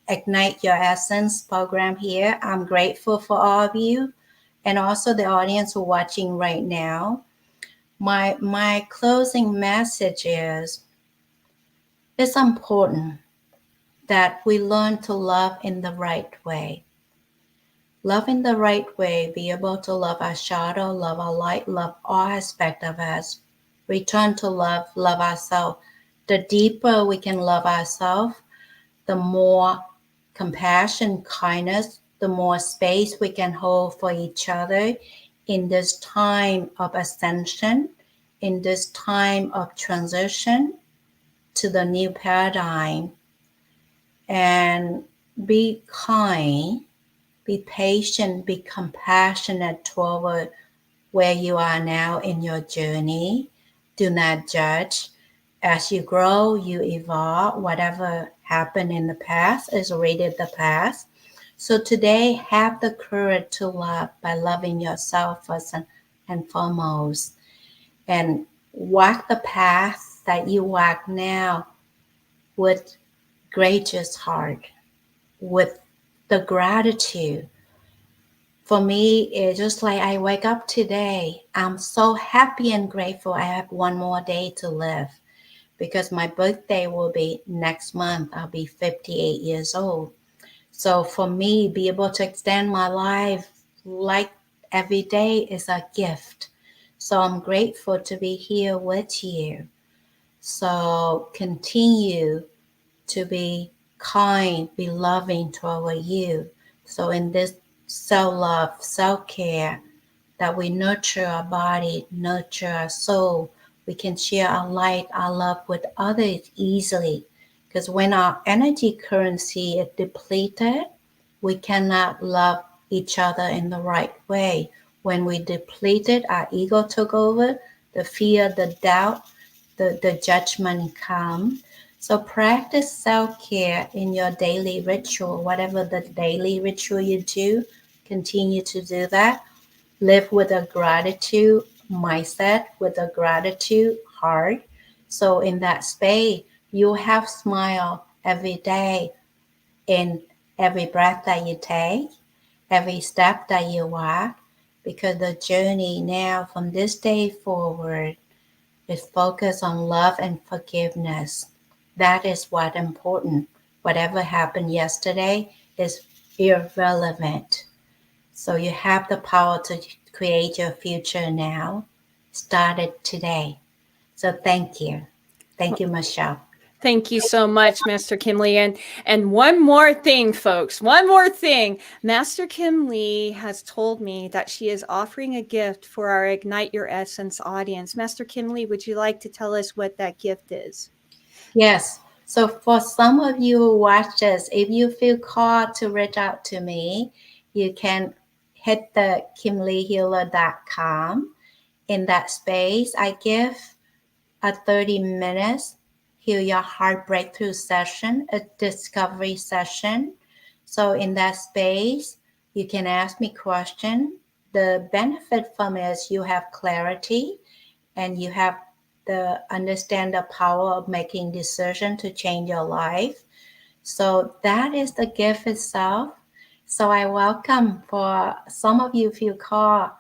Ignite Your Essence program here. I'm grateful for all of you and also the audience who are watching right now. My closing message is it's important that we learn to love in the right way. Love in the right way, be able to love our shadow, love our light, love all aspect of us. Return to love, love ourselves. The deeper we can love ourselves, the more compassion, kindness, the more space we can hold for each other in this time of ascension, in this time of transition to the new paradigm. And be kind, be patient, be compassionate toward where you are now in your journey. Do not judge. As you grow, you evolve. Whatever happened in the past is already the past. So today, have the courage to love by loving yourself first and foremost. And walk the path that you walk now with gracious heart, with the gratitude. For me, it's just like I wake up today. I'm so happy and grateful I have one more day to live because my birthday will be next month. I'll be 58 years old. So for me, be able to extend my life like every day is a gift. So I'm grateful to be here with you. So continue to be kind, be loving toward you. So in this self-love, self-care, that we nurture our body, nurture our soul, we can share our light, our love with others easily. Because when our energy currency is depleted, we cannot love each other in the right way. When we depleted, our ego took over, the fear, the doubt, the judgment come. So practice self-care in your daily ritual, whatever the daily ritual you do, continue to do that. Live with a gratitude mindset, with a gratitude heart. So in that space, you have smile every day in every breath that you take, every step that you walk, because the journey now from this day forward is focused on love and forgiveness. That is what important. Whatever happened yesterday is irrelevant. So you have the power to create your future now. Start it today. So thank you. Thank you, Michelle. Thank you so much, Master Kim Lee. And one more thing, folks, one more thing. Master Kim Lee has told me that she is offering a gift for our Ignite Your Essence audience. Master Kim Lee, would you like to tell us what that gift is? Yes. So for some of you who watch this, if you feel called to reach out to me, you can hit the kimleehealer.com. In that space, I give a 30 minutes Heal Your Heart Breakthrough session, a discovery session. So in that space, you can ask me questions. The benefit from it is you have clarity and you have the understand the power of making decision to change your life. So that is the gift itself. So I welcome for some of you, if you call,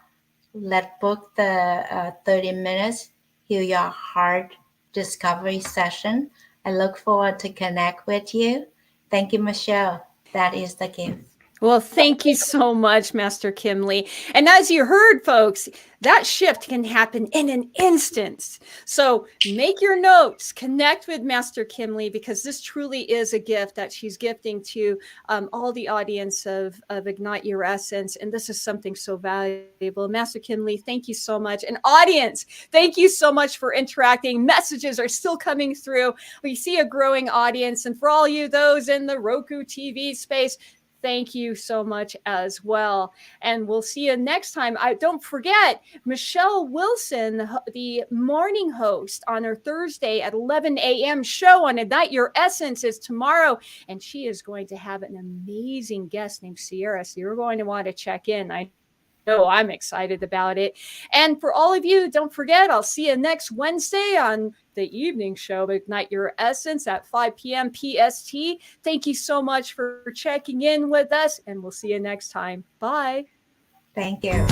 let's book the 30 minutes Heal Your Heart discovery session. I look forward to connect with you. Thank you, Michelle. That is the gift. Well, thank you so much, Master Kim Lee. And as you heard, folks, that shift can happen in an instant. So make your notes, connect with Master Kim Lee, because this truly is a gift that she's gifting to all the audience of Ignite Your Essence. And this is something so valuable. Master Kim Lee, thank you so much. And audience, thank you so much for interacting. Messages are still coming through. We see a growing audience. And for all you, those in the Roku TV space, thank you so much as well. And we'll see you next time. Don't forget, Michelle Wilson, the morning host on her Thursday at 11 a.m. show on Ignite Your Essence is tomorrow. And she is going to have an amazing guest named Sierra. So you're going to want to check in. I know I'm excited about it. And for all of you, don't forget, I'll see you next Wednesday on the evening show, Ignite Your Essence at 5 p.m. PST. Thank you so much for checking in with us, and we'll see you next time. Bye. Thank you.